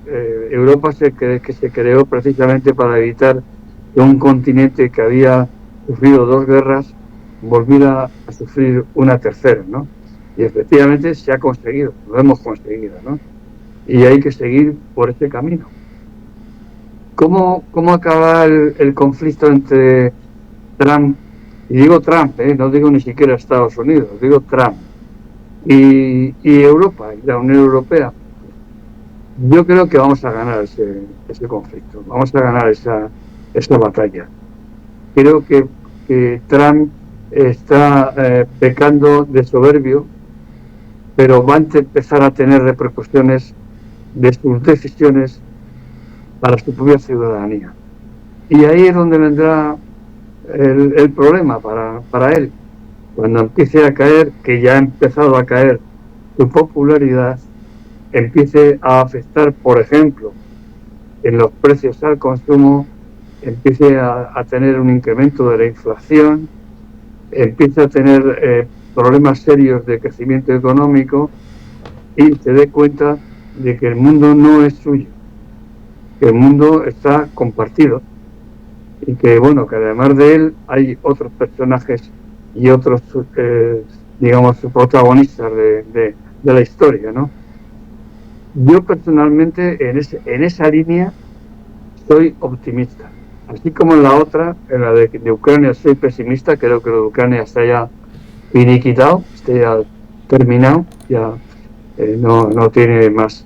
Europa se creó precisamente para evitar que un continente que había sufrido 2 guerras volviera a sufrir una tercera, ¿no? Y efectivamente se ha conseguido, lo hemos conseguido, ¿no? Y hay que seguir por ese camino. ¿Cómo acaba el conflicto entre Trump, y digo Trump, no digo ni siquiera Estados Unidos, digo Trump, y Europa, y la Unión Europea? Yo creo que vamos a ganar ese conflicto, vamos a ganar esa batalla. Creo que Trump está pecando de soberbio, pero va a empezar a tener repercusiones de sus decisiones para su propia ciudadanía. Y ahí es donde vendrá el problema para él. Cuando empiece a caer, que ya ha empezado a caer, su popularidad, empiece a afectar, por ejemplo, en los precios al consumo, empiece a tener un incremento de la inflación, empiece a tener problemas serios de crecimiento económico, y se dé cuenta de que el mundo no es suyo, que el mundo está compartido, y que, bueno, que además de él hay otros personajes y otros, digamos, protagonistas de la historia, ¿no? Yo personalmente en esa línea soy optimista. Así como en la otra, en la de Ucrania, soy pesimista. Creo que lo de Ucrania está ya finiquitado, está ya terminado, ya no tiene más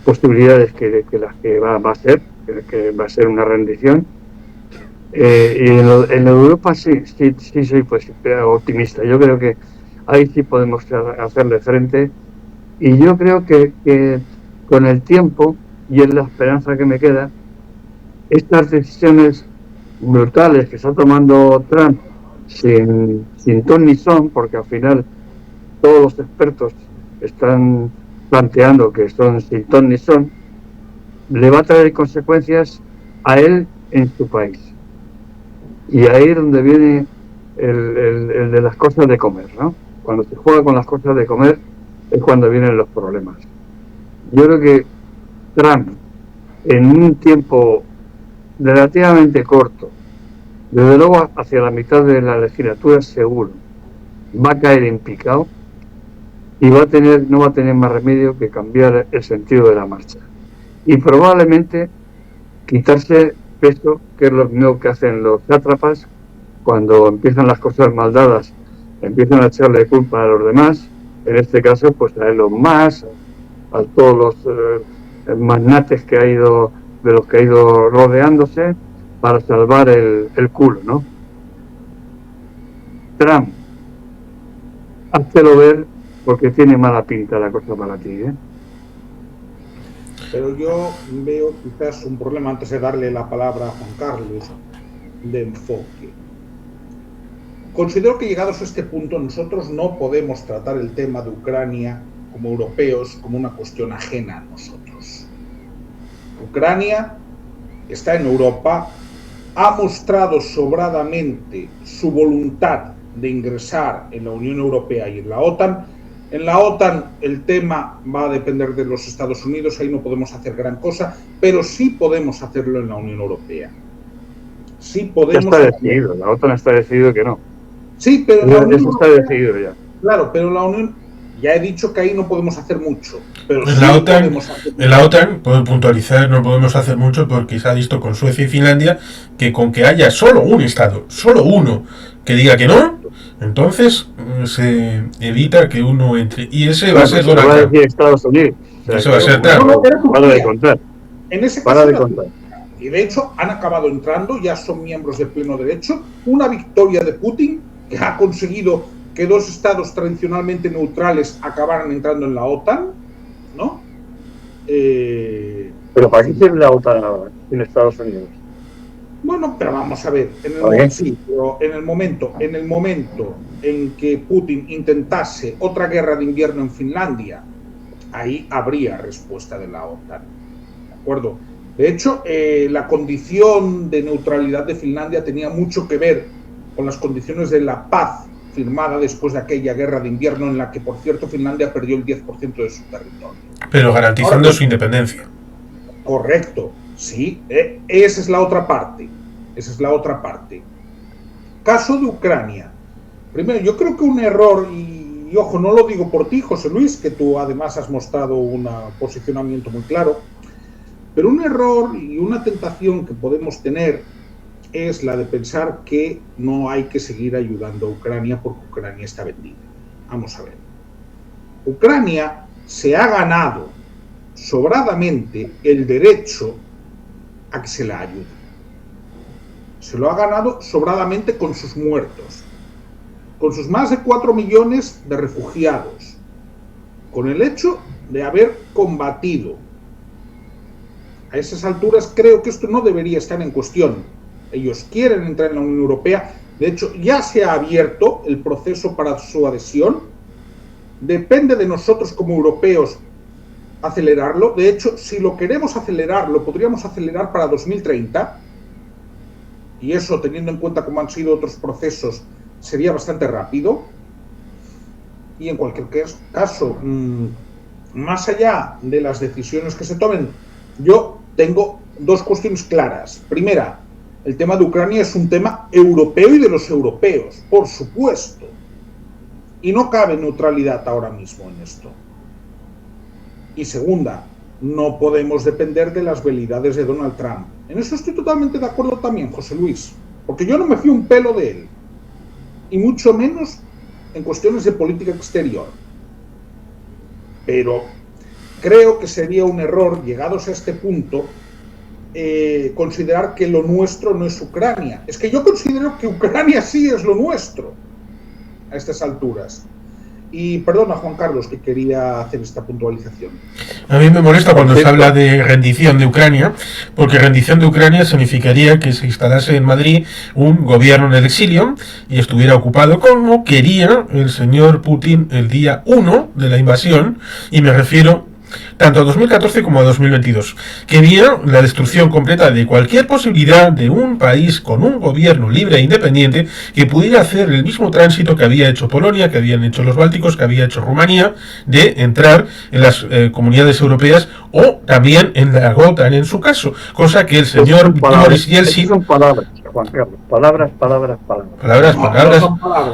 posibilidades que las que va a ser, que va a ser una rendición. Y en Europa sí soy pues, optimista. Yo creo que ahí sí podemos hacerle frente, y yo creo que con el tiempo, y es la esperanza que me queda, estas decisiones brutales que está tomando Trump sin ton ni son, porque al final todos los expertos están planteando que son sin ton ni son, le va a traer consecuencias a él en su país. Y ahí es donde viene el de las cosas de comer, ¿no? Cuando se juega con las cosas de comer es cuando vienen los problemas. Yo creo que Trump, en un tiempo relativamente corto, desde luego hacia la mitad de la legislatura seguro, va a caer en picado, y no va a tener más remedio que cambiar el sentido de la marcha. Y probablemente quitarse peso, que es lo mismo que hacen los sátrapas cuando empiezan las cosas mal dadas, empiezan a echarle culpa a los demás, en este caso pues a Elon Musk, a todos los magnates de los que ha ido rodeándose para salvar el culo, ¿no? Trump, háztelo ver, porque tiene mala pinta la cosa para ti, ¿eh? Pero yo veo quizás un problema, antes de darle la palabra a Juan Carlos, de enfoque. Considero que llegados a este punto nosotros no podemos tratar el tema de Ucrania como europeos como una cuestión ajena a nosotros. Ucrania está en Europa, ha mostrado sobradamente su voluntad de ingresar en la Unión Europea y en la OTAN. En la OTAN el tema va a depender de los Estados Unidos, ahí no podemos hacer gran cosa, pero sí podemos hacerlo en la Unión Europea. Sí podemos. Ya está decidido, la OTAN está decidido que no. Sí, pero la Unión Eso está Europea, decidido ya. Claro, pero la Unión, ya he dicho que ahí no podemos hacer mucho. Pero En la OTAN, puedo puntualizar, no podemos hacer mucho porque se ha visto con Suecia y Finlandia que con que haya solo un Estado, solo uno, que diga que no, entonces se evita que uno entre. Y ese va a ser Donald Trump. Estados Unidos. Eso va a ser Trump. Para de contar. En ese Para caso, de contar. y de hecho han acabado entrando, ya son miembros de pleno derecho. Una victoria de Putin que ha conseguido que dos estados tradicionalmente neutrales acabaran entrando en la OTAN, ¿no? Pero ¿para qué sirve la OTAN ahora en Estados Unidos? Bueno, pero vamos a ver, en el momento en que Putin intentase otra guerra de invierno en Finlandia, ahí habría respuesta de la OTAN, ¿de acuerdo? De hecho, la condición de neutralidad de Finlandia tenía mucho que ver con las condiciones de la paz firmada después de aquella guerra de invierno en la que, por cierto, Finlandia perdió el 10% de su territorio. Pero garantizando su independencia. Correcto, sí, esa es la otra parte. Esa es la otra parte. Caso de Ucrania. Primero, yo creo que un error, y ojo, no lo digo por ti, José Luis, que tú además has mostrado un posicionamiento muy claro, pero un error y una tentación que podemos tener es la de pensar que no hay que seguir ayudando a Ucrania porque Ucrania está vendida. Vamos a ver. Ucrania se ha ganado sobradamente el derecho a que se la ayude. Se lo ha ganado sobradamente con sus muertos, con sus más de 4 millones de refugiados, con el hecho de haber combatido. A esas alturas creo que esto no debería estar en cuestión. Ellos quieren entrar en la Unión Europea. De hecho, ya se ha abierto el proceso para su adhesión. Depende de nosotros como europeos acelerarlo. De hecho, si lo queremos acelerar, lo podríamos acelerar para 2030. Y eso, teniendo en cuenta cómo han sido otros procesos, sería bastante rápido. Y en cualquier caso, más allá de las decisiones que se tomen, yo tengo dos cuestiones claras. Primera, el tema de Ucrania es un tema europeo y de los europeos, por supuesto. Y no cabe neutralidad ahora mismo en esto. Y segunda, no podemos depender de las veleidades de Donald Trump. En eso estoy totalmente de acuerdo también, José Luis, porque yo no me fío un pelo de él, y mucho menos en cuestiones de política exterior. Pero creo que sería un error, llegados a este punto, considerar que lo nuestro no es Ucrania. Es que yo considero que Ucrania sí es lo nuestro a estas alturas. Y perdona, Juan Carlos, que quería hacer esta puntualización. A mí me molesta cuando se habla de rendición de Ucrania, porque rendición de Ucrania significaría que se instalase en Madrid un gobierno en el exilio y estuviera ocupado como quería el señor Putin el día 1 de la invasión, y me refiero tanto a 2014 como a 2022. Quería la destrucción completa de cualquier posibilidad de un país con un gobierno libre e independiente que pudiera hacer el mismo tránsito que había hecho Polonia, que habían hecho los bálticos, que había hecho Rumanía, de entrar en las comunidades europeas o también en la OTAN en su caso, cosa que el señor Boris Yeltsin... Son palabras, Juan Carlos, palabras.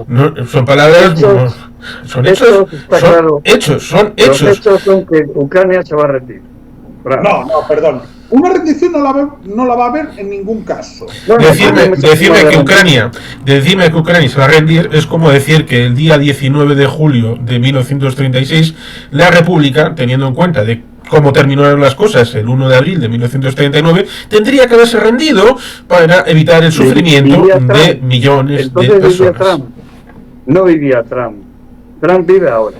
No, son palabras... Son hechos, son hechos. Los hechos son que Ucrania se va a rendir. No, perdón. Una rendición no la va a haber en ningún caso. Decirme que Ucrania se va a rendir es como decir que el día 19 de julio de 1936 la República, teniendo en cuenta de cómo terminaron las cosas el 1 de abril de 1939, tendría que haberse rendido para evitar el sufrimiento de millones de personas. No vivía Trump. Trump vive ahora.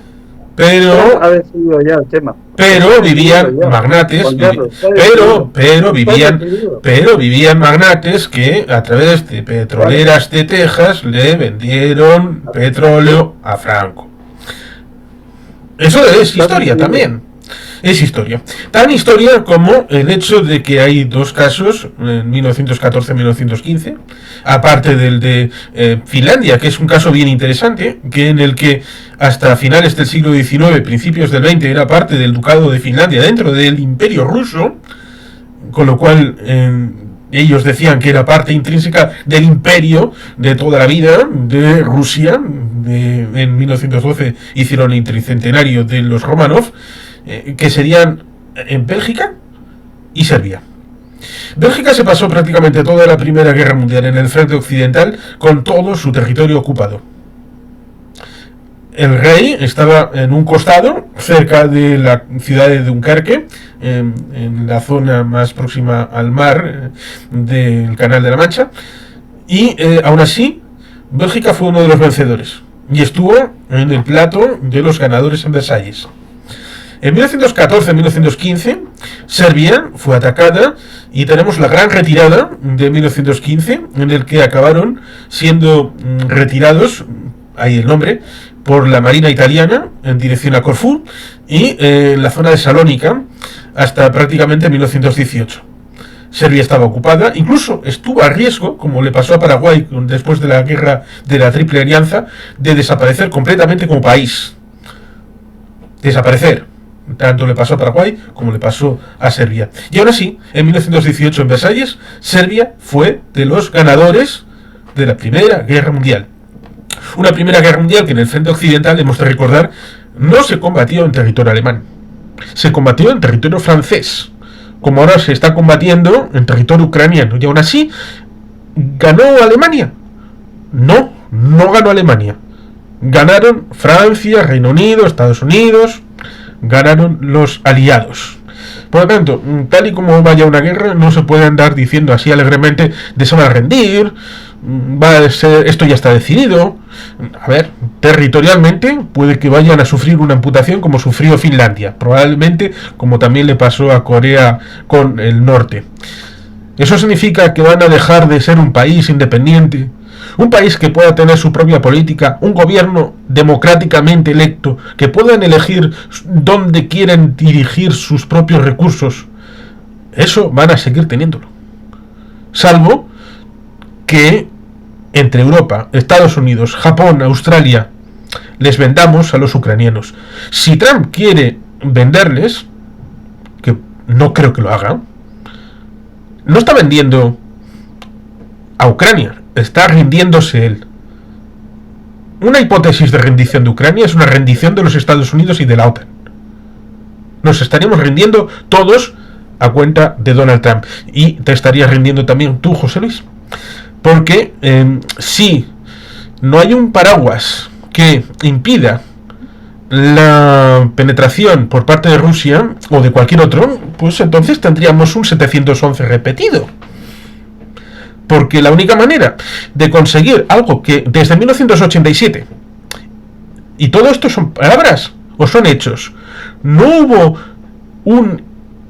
Pero ha decidido ya el tema. Pero vivían magnates, pero vivían magnates que a través de petroleras de Texas le vendieron petróleo a Franco. Eso es historia también. Es historia. Tan historia como el hecho de que hay dos casos, en 1914-1915, aparte del de Finlandia, que es un caso bien interesante, que en el que hasta finales del siglo XIX, principios del XX, era parte del Ducado de Finlandia dentro del Imperio Ruso, con lo cual ellos decían que era parte intrínseca del imperio de toda la vida de Rusia. En 1912 hicieron el tricentenario de los Romanov, que serían en Bélgica y Serbia. Bélgica se pasó prácticamente toda la Primera Guerra Mundial en el frente occidental con todo su territorio ocupado. el rey estaba en un costado, cerca de la ciudad de Dunkerque, en la zona más próxima al mar del Canal de la Mancha, y aún así, Bélgica fue uno de los vencedores, y estuvo en el plato de los ganadores en Versalles. En 1914-1915, Serbia fue atacada y tenemos la gran retirada de 1915, en el que acabaron siendo retirados, ahí el nombre, por la Marina italiana en dirección a Corfú y en la zona de Salónica hasta prácticamente 1918. Serbia estaba ocupada, incluso estuvo a riesgo, como le pasó a Paraguay después de la guerra de la Triple Alianza, de desaparecer completamente como país. Desaparecer. Tanto le pasó a Paraguay como le pasó a Serbia. Y aún así, en 1918 en Versalles, Serbia fue de los ganadores de la Primera Guerra Mundial. Una Primera Guerra Mundial que en el frente occidental, hemos de recordar, no se combatió en territorio alemán. Se combatió en territorio francés, como ahora se está combatiendo en territorio ucraniano. Y aún así, ¿ganó Alemania? No, no ganó Alemania. Ganaron Francia, Reino Unido, Estados Unidos, ganaron los aliados. Por lo tanto, tal y como vaya una guerra, no se puede andar diciendo así alegremente de se van a rendir, va a ser, esto ya está decidido. A ver, territorialmente puede que vayan a sufrir una amputación como sufrió Finlandia, probablemente como también le pasó a Corea con el norte. ¿Eso significa que van a dejar de ser un país independiente? Un país que pueda tener su propia política, un gobierno democráticamente electo, que puedan elegir dónde quieren dirigir sus propios recursos. Eso van a seguir teniéndolo. Salvo que entre Europa, Estados Unidos, Japón, Australia, les vendamos a los ucranianos. Si Trump quiere venderles, que no creo que lo haga, no está vendiendo a Ucrania, está rindiéndose él. Una hipótesis de rendición de Ucrania es una rendición de los Estados Unidos y de la OTAN. Nos estaríamos rindiendo todos a cuenta de Donald Trump. Y te estarías rindiendo también tú, José Luis. Porque si no hay un paraguas que impida la penetración por parte de Rusia o de cualquier otro, pues entonces tendríamos un 711 repetido. Porque la única manera de conseguir algo que desde 1987, y todo esto son palabras o son hechos, no hubo un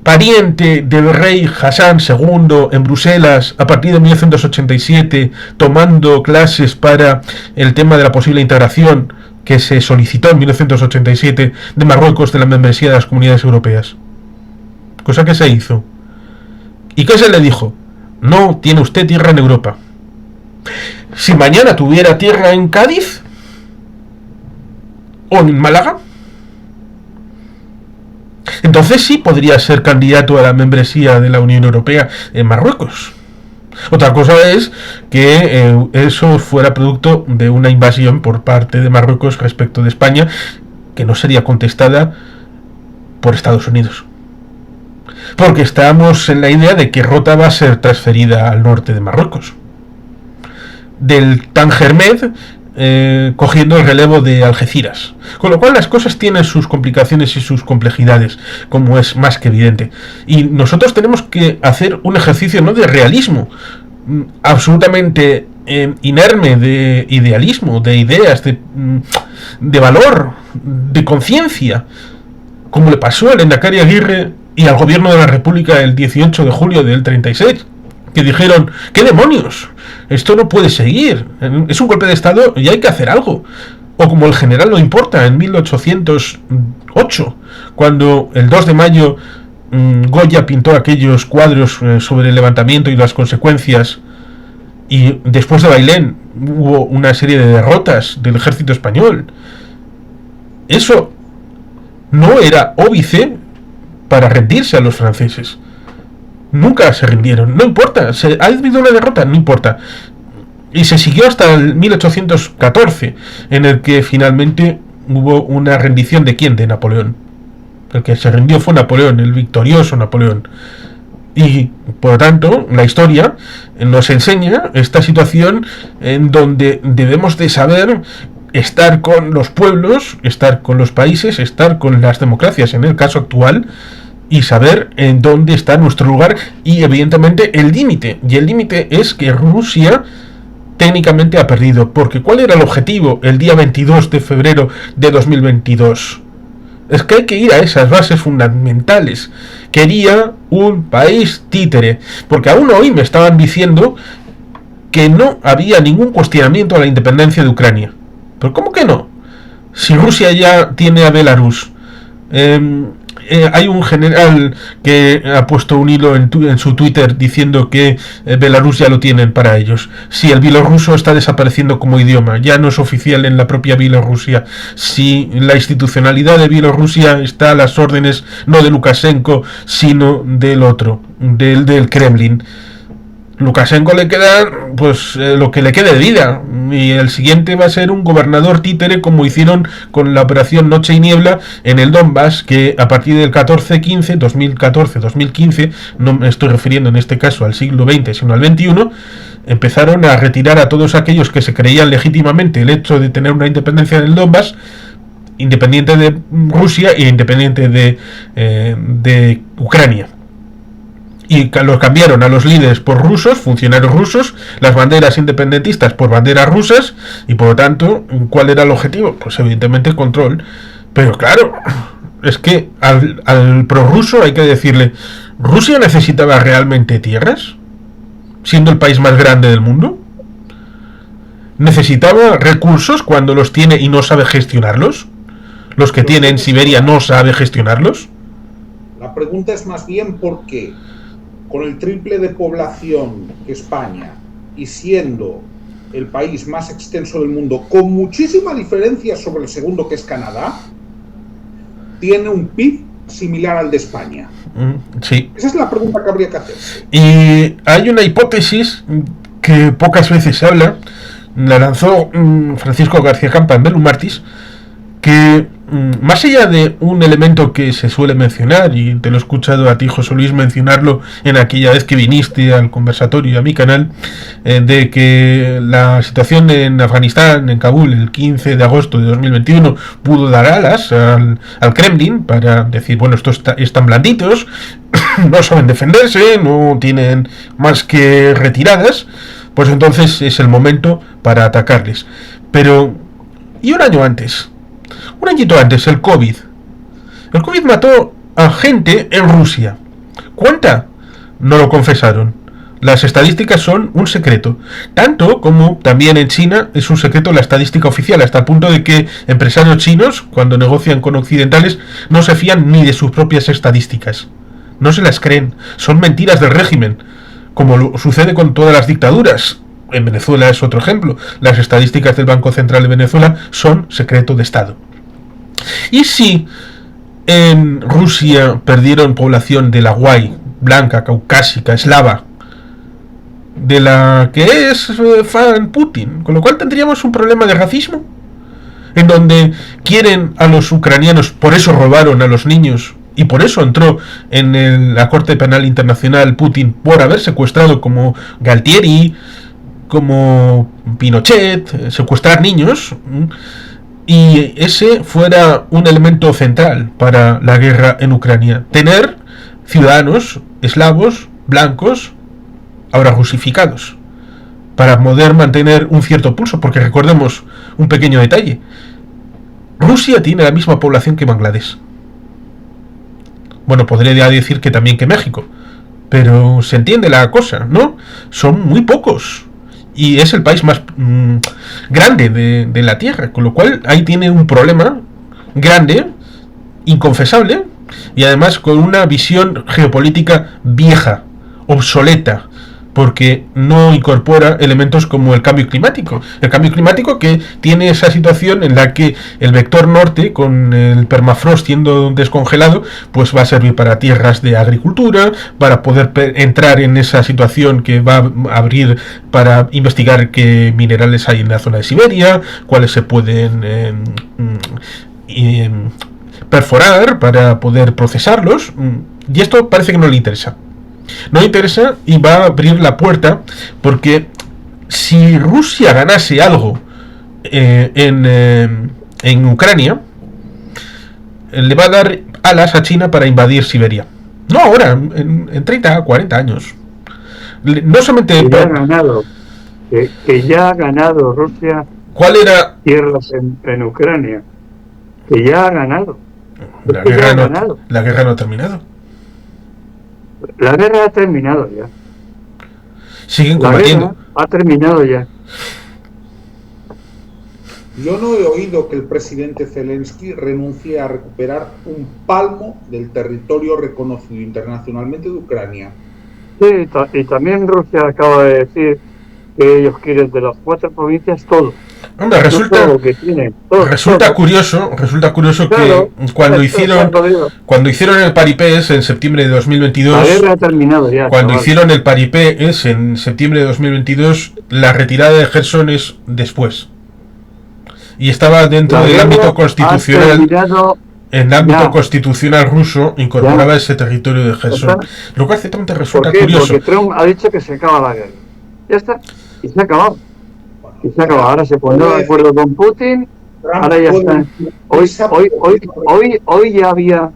pariente del rey Hassan II en Bruselas a partir de 1987 tomando clases para el tema de la posible integración que se solicitó en 1987 de Marruecos de la membresía de las comunidades europeas. Cosa que se hizo. ¿Y qué se le dijo? No tiene usted tierra en Europa. Si mañana tuviera tierra en Cádiz o en Málaga, entonces sí podría ser candidato a la membresía de la Unión Europea en Marruecos. Otra cosa es que eso fuera producto de una invasión por parte de Marruecos respecto de España, que no sería contestada por Estados Unidos. Porque estamos en la idea de que Rota va a ser transferida al norte de Marruecos. Del Tangermed cogiendo el relevo de Algeciras. Con lo cual las cosas tienen sus complicaciones y sus complejidades, como es más que evidente. Y nosotros tenemos que hacer un ejercicio no de realismo, absolutamente inerme, de idealismo, de ideas, de valor, de conciencia, como le pasó al Endacari Aguirre y al gobierno de la República el 18 de julio del 36, que dijeron, ¿qué demonios? Esto no puede seguir, es un golpe de estado y hay que hacer algo. O como el general No Importa en 1808, cuando el 2 de mayo Goya pintó aquellos cuadros sobre el levantamiento y las consecuencias, y después de Bailén hubo una serie de derrotas del ejército español. Eso no era óbice para rendirse a los franceses. Nunca se rindieron, no importa, ha habido una derrota, no importa. Y se siguió hasta el 1814, en el que finalmente hubo una rendición de ¿quién? De Napoleón. El que se rindió fue Napoleón, el victorioso Napoleón. Y por lo tanto, la historia nos enseña esta situación en donde debemos de saber estar con los pueblos, estar con los países, estar con las democracias en el caso actual y saber en dónde está nuestro lugar y evidentemente el límite. Y el límite es que Rusia técnicamente ha perdido, porque ¿cuál era el objetivo el día 22 de febrero de 2022? Es que hay que ir a esas bases fundamentales. Quería un país títere, porque aún hoy me estaban diciendo que no había ningún cuestionamiento a la independencia de Ucrania. ¿Pero cómo que no? Si Rusia ya tiene a Belarus. Hay un general que ha puesto un hilo en su Twitter diciendo que Belarus ya lo tienen para ellos. Si el bielorruso está desapareciendo como idioma, ya no es oficial en la propia Bielorrusia. Si la institucionalidad de Bielorrusia está a las órdenes no de Lukashenko, sino del otro, del Kremlin. Lukashenko le queda pues lo que le quede de vida, y el siguiente va a ser un gobernador títere, como hicieron con la operación Noche y Niebla en el Donbass, que a partir del 2014-2015, no me estoy refiriendo en este caso al siglo XX sino al XXI, empezaron a retirar a todos aquellos que se creían legítimamente el hecho de tener una independencia en el Donbass, independiente de Rusia e independiente de Ucrania. Y los cambiaron a los líderes por rusos, funcionarios rusos, las banderas independentistas por banderas rusas, y por lo tanto, ¿cuál era el objetivo? Pues evidentemente control. Pero claro, es que al prorruso hay que decirle, ¿Rusia necesitaba realmente tierras? Siendo el país más grande del mundo. ¿Necesitaba recursos cuando los tiene y no sabe gestionarlos? ¿Los que tiene en Siberia no sabe gestionarlos? La pregunta es más bien por qué, con el triple de población que España y siendo el país más extenso del mundo, con muchísima diferencia sobre el segundo, que es Canadá, tiene un PIB similar al de España. Sí. Esa es la pregunta que habría que hacerse. Y hay una hipótesis que pocas veces se habla, la lanzó Francisco García Campa en Bellum Martis, que más allá de un elemento que se suele mencionar, y te lo he escuchado a ti, José Luis, mencionarlo en aquella vez que viniste al conversatorio y a mi canal, de que la situación en Afganistán, en Kabul, el 15 de agosto de 2021, pudo dar alas al Kremlin para decir, bueno, estos están blanditos, no saben defenderse, no tienen más que retiradas, pues entonces es el momento para atacarles. Pero, ¿y un año antes? Un añito antes, el COVID. El COVID mató a gente en Rusia. ¿Cuánta? No lo confesaron. Las estadísticas son un secreto. Tanto como también en China es un secreto la estadística oficial, hasta el punto de que empresarios chinos, cuando negocian con occidentales, no se fían ni de sus propias estadísticas. No se las creen. Son mentiras del régimen. Como sucede con todas las dictaduras. En Venezuela es otro ejemplo. Las estadísticas del Banco Central de Venezuela son secreto de Estado. Y si en Rusia perdieron población de la Guay, blanca, caucásica, eslava, de la que es fan Putin, con lo cual tendríamos un problema de racismo, en donde quieren a los ucranianos, por eso robaron a los niños, y por eso entró en la Corte Penal Internacional Putin, por haber secuestrado como Galtieri, como Pinochet, secuestrar niños, y ese fuera un elemento central para la guerra en Ucrania, tener ciudadanos eslavos, blancos, ahora rusificados, para poder mantener un cierto pulso, porque recordemos un pequeño detalle, Rusia tiene la misma población que Bangladesh. Bueno, podría decir que también que México, pero se entiende la cosa, ¿no? Son muy pocos. Y es el país más grande de la Tierra, con lo cual ahí tiene un problema grande, inconfesable, y además con una visión geopolítica vieja, obsoleta, porque no incorpora elementos como el cambio climático. El cambio climático que tiene esa situación en la que el vector norte, con el permafrost siendo descongelado, pues va a servir para tierras de agricultura, para poder entrar en esa situación que va a abrir para investigar qué minerales hay en la zona de Siberia, cuáles se pueden perforar para poder procesarlos, y esto parece que no le interesa. No le interesa y va a abrir la puerta, porque si Rusia ganase algo en Ucrania le va a dar alas a China para invadir Siberia. No ahora, en 30, 40 años. No solamente... Que ya ha ganado, que ya ha ganado Rusia. ¿Cuál era? Tierras en Ucrania. Que ya ha ganado. La guerra no ha terminado. La guerra ha terminado ya. Siguen combatiendo. La guerra ha terminado ya. Yo no he oído que el presidente Zelensky renuncie a recuperar un palmo del territorio reconocido internacionalmente de Ucrania. Sí, y también Rusia acaba de decir que ellos quieren de las 4 provincias todo. Hombre, resulta curioso claro, que cuando hicieron el paripés en septiembre de 2022, la guerra ha terminado ya. Hicieron el paripés en septiembre de 2022, la retirada de Gerson es después. Y estaba dentro del ámbito constitucional. En el ámbito constitucional ruso incorporaba ese territorio de Gerson. Lo cual ciertamente resulta curioso. Porque Trump ha dicho que se acaba la guerra. Ya está. Y se ha acabado. Ahora se pondrá de acuerdo con Putin. Ahora ya está. Hoy ya había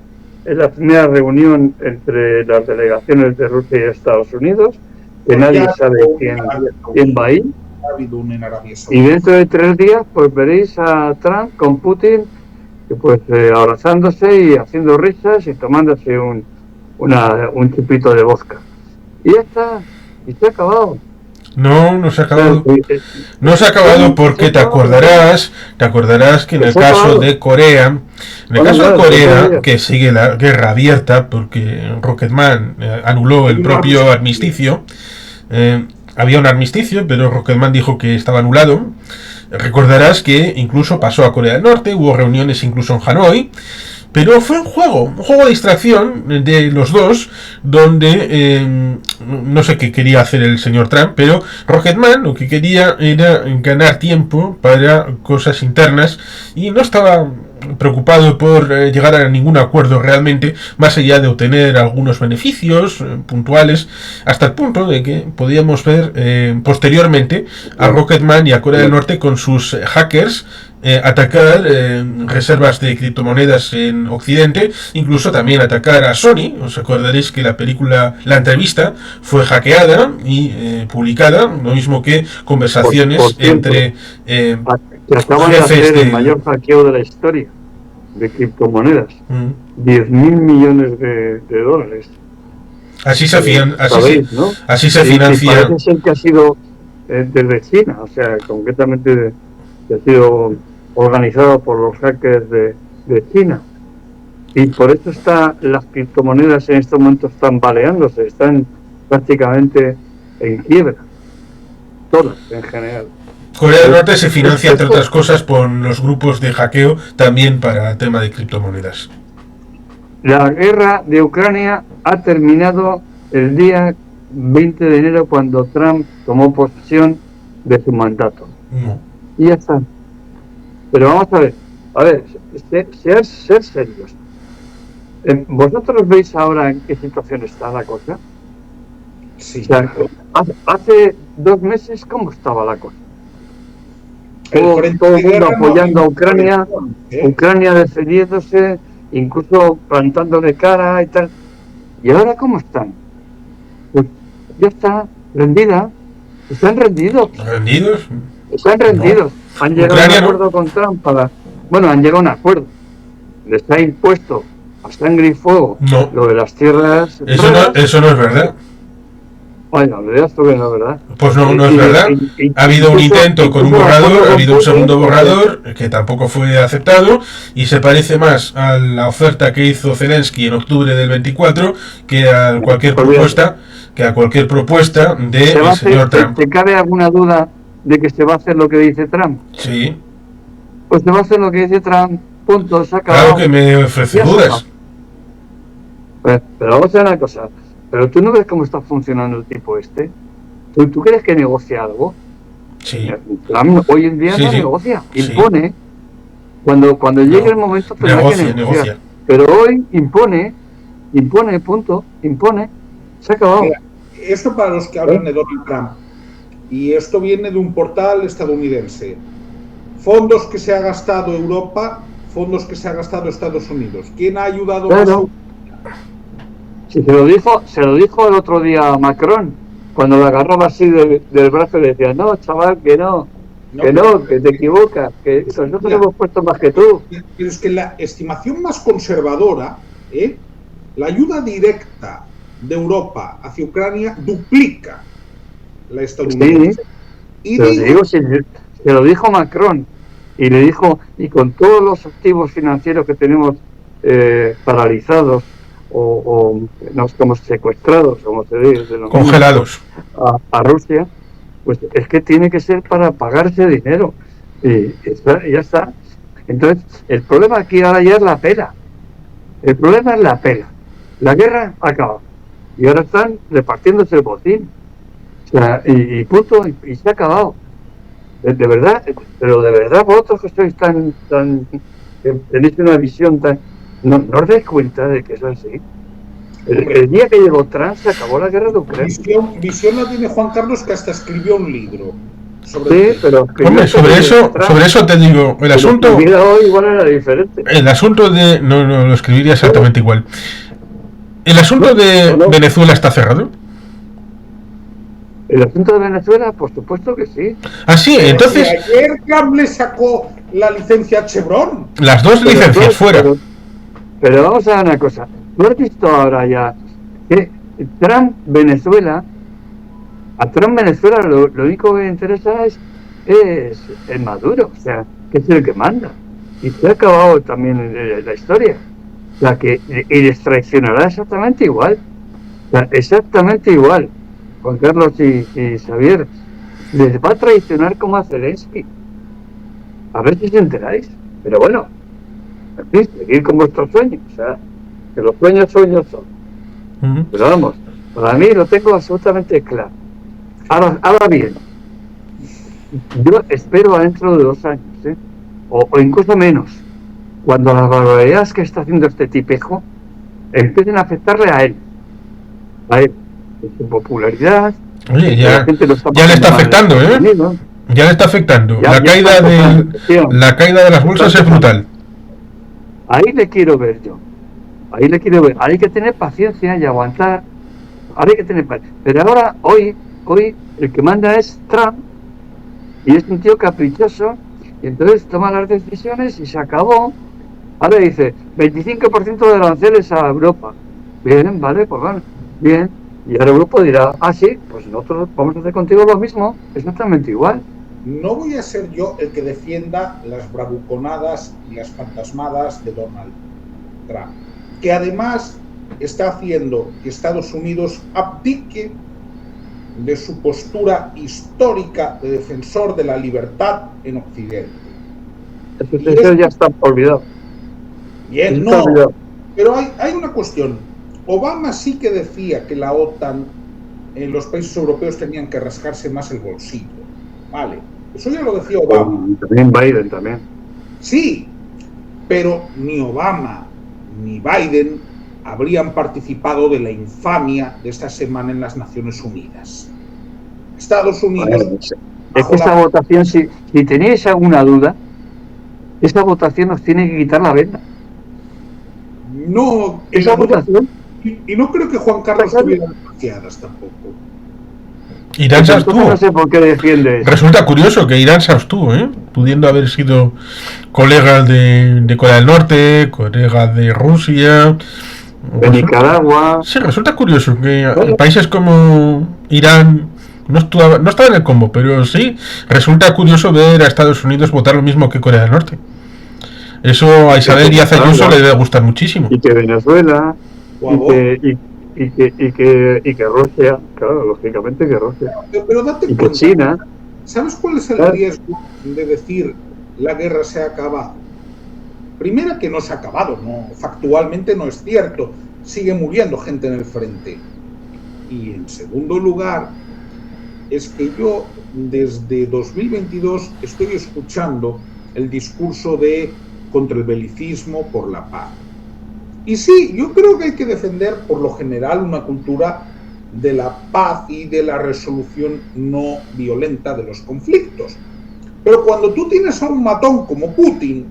en la primera reunión entre las delegaciones de Rusia y Estados Unidos, que nadie sabe quién va a ir. Y dentro de 3 días pues veréis a Trump con Putin pues abrazándose y haciendo risas y tomándose un chupito de vodka. Y ya está. Y se ha acabado. No se ha acabado. No se ha acabado porque te acordarás que en el caso de Corea, que sigue la guerra abierta porque Rocketman anuló el propio armisticio. Había un armisticio, pero Rocketman dijo que estaba anulado. Recordarás que incluso pasó a Corea del Norte, hubo reuniones incluso en Hanoi. Pero fue un juego de distracción de los dos, donde no sé qué quería hacer el señor Trump, pero Rocketman lo que quería era ganar tiempo para cosas internas y no estaba preocupado por llegar a ningún acuerdo realmente, más allá de obtener algunos beneficios puntuales, hasta el punto de que podíamos ver posteriormente a Rocketman y a Corea del Norte con sus hackers atacar reservas de criptomonedas en Occidente, incluso también atacar a Sony. Os acordaréis que la entrevista fue hackeada y publicada, lo mismo que conversaciones entre que acaban de hacer el mayor hackeo de la historia de criptomonedas. 10.000 millones de dólares. Así se financia. Parece ser que ha sido desde China, o sea, concretamente que ha sido organizado por los hackers de China. Y por eso las criptomonedas en estos momentos están baleándose, están prácticamente en quiebra. Todas, en general. Corea del Norte se financia, entre otras cosas, por los grupos de hackeo, también para el tema de criptomonedas. La guerra de Ucrania ha terminado el día 20 de enero, cuando Trump tomó posesión de su mandato. Y ya está. Pero vamos a ver, ser serios. ¿Vosotros veis ahora en qué situación está la cosa? Sí. O sea, hace 2 meses, ¿cómo estaba la cosa? Todo el mundo apoyando a Ucrania, Ucrania defendiéndose, incluso plantándole cara y tal. ¿Y ahora cómo están? Pues ya está, rendida. Están rendidos. ¿Rendidos? Están rendidos. No. Han llegado a un acuerdo con Trump han llegado a un acuerdo. Les ha impuesto a sangre y fuego lo de las tierras. Eso no es verdad. Bueno, le das tú que no es verdad. Pues no es verdad. Ha habido un intento con un borrador, ha habido un segundo borrador que tampoco fue aceptado y se parece más a la oferta que hizo Zelensky en octubre del 24 que a cualquier propuesta del señor Trump. ¿Te cabe alguna duda de que se va a hacer lo que dice Trump? Sí. Pues se va a hacer lo que dice Trump, punto, se ha acabado. Claro que me ofrece dudas. Pero vamos a hacer una cosa. ¿Pero tú no ves cómo está funcionando el tipo este? ¿Tú crees que negocia algo? Sí. Trump hoy en día no negocia, impone. Cuando llegue el momento tendrá que negociar. Pero hoy impone, punto, impone. Se ha acabado. Mira, esto para los que hablan de Donald Trump, y esto viene de un portal estadounidense. fondos que se ha gastado Europa, fondos que se ha gastado Estados Unidos. ¿Quién ha ayudado Claro. más? Sí, se lo dijo el otro día a Macron, cuando lo agarraba así del brazo y le decía, no, chaval, que no, que te equivocas, que nosotros hemos puesto más que tú. Pero es que la estimación más conservadora, la ayuda directa de Europa hacia Ucrania duplica la estadounidense. Sí, se lo dijo Macron, y le dijo, y con todos los activos financieros que tenemos paralizados o no como secuestrados, como se dice, Congelados a Rusia, pues es que tiene que ser para pagar ese dinero y ya está. Entonces el problema aquí ahora ya es la pela. El problema es la pela. La guerra ha acabado y ahora están repartiéndose el botín, o sea, y punto, y se ha acabado. De verdad, pero de verdad vosotros que sois que tenéis una visión tan... ¿No os dais cuenta de que es así? El día que llegó Trump se acabó la guerra de Ucrania. Visión la tiene Juan Carlos, que hasta escribió un libro sobre pero hombre, sobre eso te digo, el asunto hoy igual era diferente. El asunto de... No, lo escribiría exactamente igual. ¿El asunto de Venezuela está cerrado? ¿El asunto de Venezuela? Por supuesto que sí. Ah, sí, entonces... Ayer Trump le sacó la licencia a Chevron. Las dos licencias fuera. Pero vamos a ver una cosa. ¿Tú has visto ahora ya que Trump Venezuela... A Trump Venezuela lo único que le interesa es Maduro, o sea, que es el que manda. Y se ha acabado también la historia. O sea, y les traicionará exactamente igual. O sea, exactamente igual. Juan Carlos y Xavier, les va a traicionar como a Zelensky. A ver si os enteráis. Pero bueno, en fin, seguir con vuestros sueños. O sea, que los sueños son. Pero vamos, para mí lo tengo absolutamente claro. Ahora bien, yo espero dentro de 2 años, o incluso menos, cuando las barbaridades que está haciendo este tipejo empiecen a afectarle a él, su popularidad. Oye, ya le está afectando, ya le está afectando. La caída de las bolsas es brutal. Ahí le quiero ver yo. Hay que tener paciencia y aguantar. Ahora hay que tener paciencia. Pero ahora, hoy el que manda es Trump, y es un tío caprichoso, y entonces toma las decisiones y se acabó. Ahora dice 25% de aranceles a Europa. Bien, vale, pues bueno, bien. Y ahora Europa dirá, sí, pues nosotros vamos a hacer contigo lo mismo, exactamente igual. No voy a ser yo el que defienda las bravuconadas y las fantasmadas de Donald Trump, que además está haciendo que Estados Unidos abdique de su postura histórica de defensor de la libertad en Occidente. Eso ya está olvidado. Bien, no, pero hay una cuestión. Obama sí que decía que la OTAN, los países europeos tenían que rascarse más el bolsillo. Vale, eso ya lo decía Obama. También Biden también. Sí, pero ni Obama ni Biden habrían participado de la infamia de esta semana en las Naciones Unidas. Estados Unidos... Es que esta votación, si tenéis alguna duda, esta votación os tiene que quitar la venda. No, esa votación... Y no creo que Juan Carlos tuviera demasiadas tampoco. Irán se abstuvo. No sé por qué defiende. Resulta curioso que Irán se abstuvo, pudiendo haber sido colegas de Corea del Norte, colegas de Rusia, de Nicaragua. Sí, resulta curioso que países como Irán no estaba en el combo, pero sí resulta curioso ver a Estados Unidos votar lo mismo que Corea del Norte. Eso a Isabel Díaz Ayuso le debe gustar muchísimo. Y que Venezuela, y que Rusia, claro, lógicamente que Rusia. Pero date y cuenta, que China. ¿Sabes cuál es el riesgo de decir la guerra se ha acabado? Primero, que no se ha acabado, no, factualmente no es cierto, sigue muriendo gente en el frente. Y en segundo lugar, es que yo desde 2022 estoy escuchando el discurso contra el belicismo por la paz. Y sí, yo creo que hay que defender por lo general una cultura de la paz y de la resolución no violenta de los conflictos. Pero cuando tú tienes a un matón como Putin,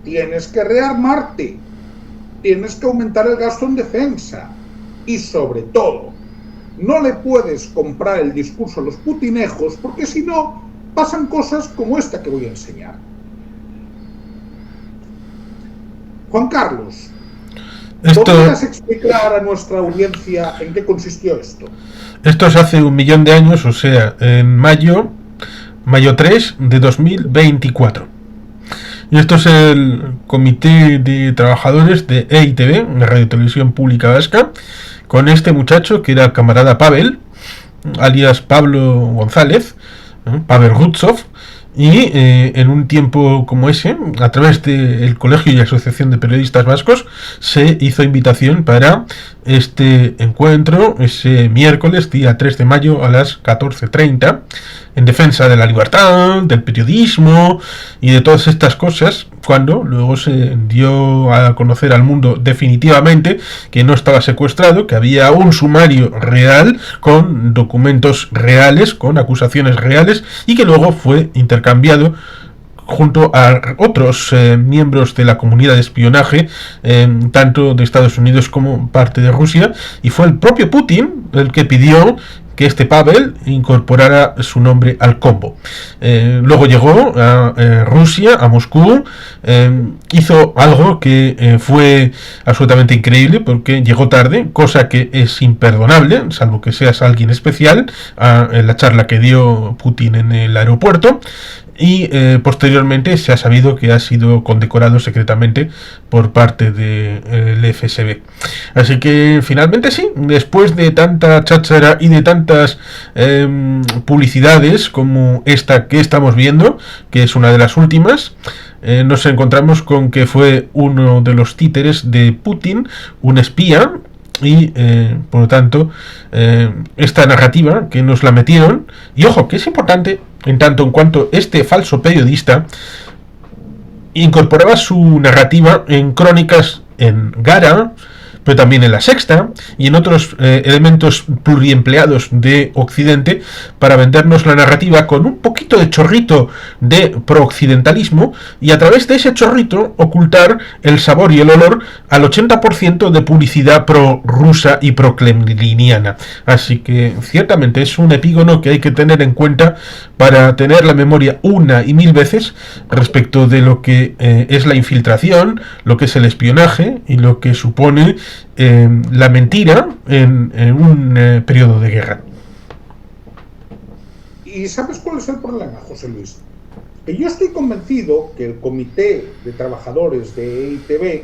tienes que rearmarte, tienes que aumentar el gasto en defensa y sobre todo, no le puedes comprar el discurso a los putinejos porque si no, pasan cosas como esta que voy a enseñar. Juan Carlos, ¿podrías explicar a nuestra audiencia en qué consistió esto? Esto es hace 1 millón de años, o sea, en mayo 3 de 2024. Y esto es el Comité de Trabajadores de EITB, la Radio Televisión Pública Vasca, con este muchacho que era el camarada Pavel, alias Pablo González, Pavel Rutsov, y en un tiempo como ese, a través del Colegio y Asociación de Periodistas Vascos, se hizo invitación para este encuentro, ese miércoles, día 3 de mayo a las 14:30, en defensa de la libertad, del periodismo y de todas estas cosas, cuando luego se dio a conocer al mundo definitivamente que no estaba secuestrado, que había un sumario real con documentos reales, con acusaciones reales, y que luego fue intercambiado junto a otros miembros de la comunidad de espionaje, tanto de Estados Unidos como parte de Rusia, y fue el propio Putin el que pidió que este Pavel incorporara su nombre al combo. Luego llegó a Rusia, a Moscú, hizo algo que fue absolutamente increíble porque llegó tarde, cosa que es imperdonable, salvo que seas alguien especial, en la charla que dio Putin en el aeropuerto. Y posteriormente se ha sabido que ha sido condecorado secretamente por parte del FSB. Así que finalmente sí, después de tanta cháchara y de tantas publicidades como esta que estamos viendo, que es una de las últimas, nos encontramos con que fue uno de los títeres de Putin, un espía, y por lo tanto esta narrativa que nos la metieron, y ojo, que es importante en tanto en cuanto este falso periodista incorporaba su narrativa en crónicas en Gara, pero también en La Sexta y en otros elementos pluriempleados de Occidente para vendernos la narrativa con un poquito de chorrito de prooccidentalismo y a través de ese chorrito ocultar el sabor y el olor al 80% de publicidad pro-rusa y pro-kremliniana. Así que ciertamente es un epígono que hay que tener en cuenta para tener la memoria una y mil veces respecto de lo que es la infiltración, lo que es el espionaje y lo que supone la mentira en un periodo de guerra. ¿Y sabes cuál es el problema, José Luis? Que yo estoy convencido que el Comité de Trabajadores de EITB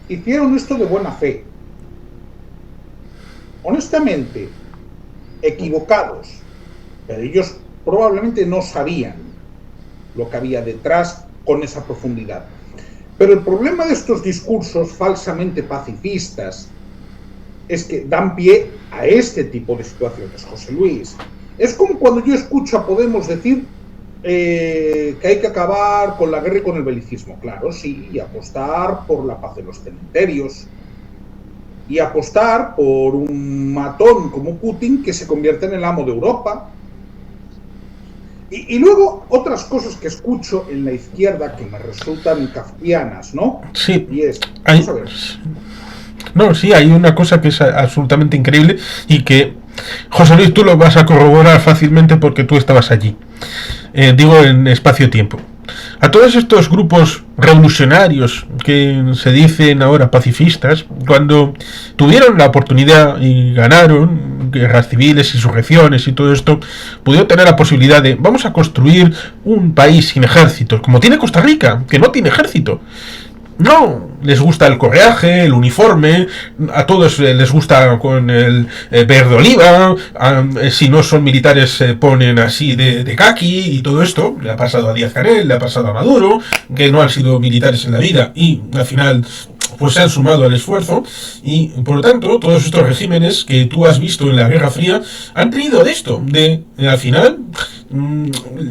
hicieron esto de buena fe. Honestamente, equivocados, pero ellos probablemente no sabían lo que había detrás con esa profundidad. Pero el problema de estos discursos falsamente pacifistas es que dan pie a este tipo de situaciones, José Luis. Es como cuando yo escucho a Podemos decir que hay que acabar con la guerra y con el belicismo. Claro, sí, y apostar por la paz de los cementerios. Y apostar por un matón como Putin que se convierte en el amo de Europa. Y luego otras cosas que escucho en la izquierda que me resultan kafkianas, ¿no? Sí. Y es, vamos a ver. No, sí, hay una cosa que es absolutamente increíble y que, José Luis, tú lo vas a corroborar fácilmente porque tú estabas allí. Digo, en espacio-tiempo. A todos estos grupos revolucionarios que se dicen ahora pacifistas, cuando tuvieron la oportunidad y ganaron guerras civiles, insurrecciones y todo esto, pudieron tener la posibilidad de vamos a construir un país sin ejército, como tiene Costa Rica, que no tiene ejército. No, les gusta el correaje, el uniforme, a todos les gusta con el verde oliva, si no son militares se ponen así de caqui y todo esto. Le ha pasado a Díaz-Canel, le ha pasado a Maduro, que no han sido militares en la vida y al final pues se han sumado al esfuerzo y por lo tanto todos estos regímenes que tú has visto en la Guerra Fría han tenido de esto, de al final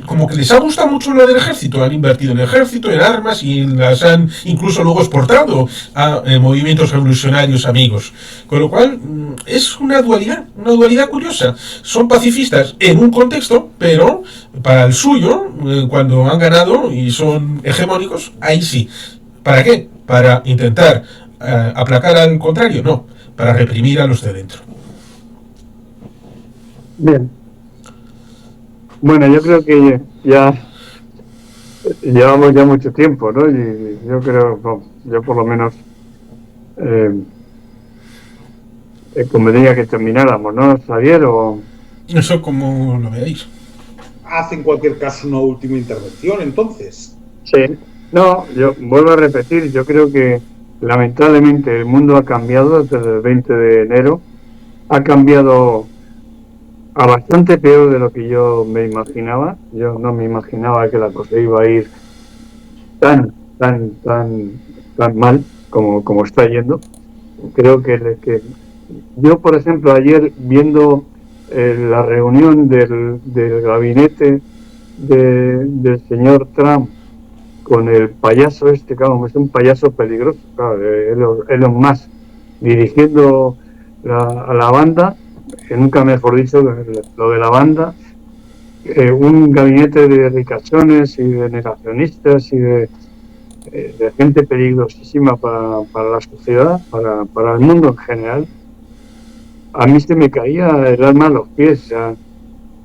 como que les ha gustado mucho lo del ejército, han invertido en el ejército, en armas y las han incluso luego exportado a movimientos revolucionarios amigos. Con lo cual es una dualidad curiosa. Son pacifistas en un contexto, pero para el suyo, cuando han ganado y son hegemónicos, ahí sí. ¿Para qué? Para intentar aplacar al contrario, no, para reprimir a los de dentro. Bien. Bueno, yo creo que ya llevamos ya mucho tiempo, ¿no? Y yo creo, bueno, yo por lo menos convendría que termináramos, ¿no, Xavier? O... Eso como lo veáis. Haz en cualquier caso una última intervención, entonces. Sí. No, yo vuelvo a repetir, yo creo que lamentablemente el mundo ha cambiado desde el 20 de enero, ha cambiado a bastante peor de lo que yo me imaginaba. Yo no me imaginaba que la cosa iba a ir tan mal como está yendo. Creo que yo, por ejemplo, ayer viendo la reunión del gabinete del señor Trump con el payaso claro, es un payaso peligroso, claro, Elon Musk, dirigiendo a la banda, que nunca mejor dicho lo de la banda, un gabinete de ricachones y de negacionistas y de gente peligrosísima para la sociedad, para el mundo en general. A mí se me caía el alma a los pies, o sea,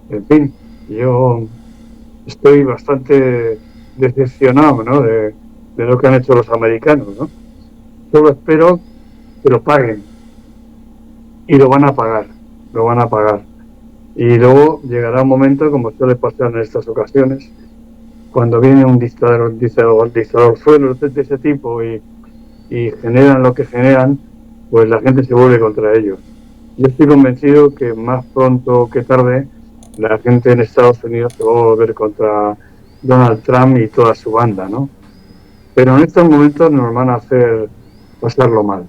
en fin, yo estoy bastante decepcionado, ¿no?, de lo que han hecho los americanos, ¿no? Solo espero que lo paguen, y lo van a pagar. Y luego llegará un momento, como suele pasar en estas ocasiones, cuando viene un dictador suelo de ese tipo y generan lo que generan, pues la gente se vuelve contra ellos. Yo estoy convencido que más pronto que tarde la gente en Estados Unidos se va a volver contra Donald Trump y toda su banda, ¿no? Pero en estos momentos nos van a hacer pasarlo mal.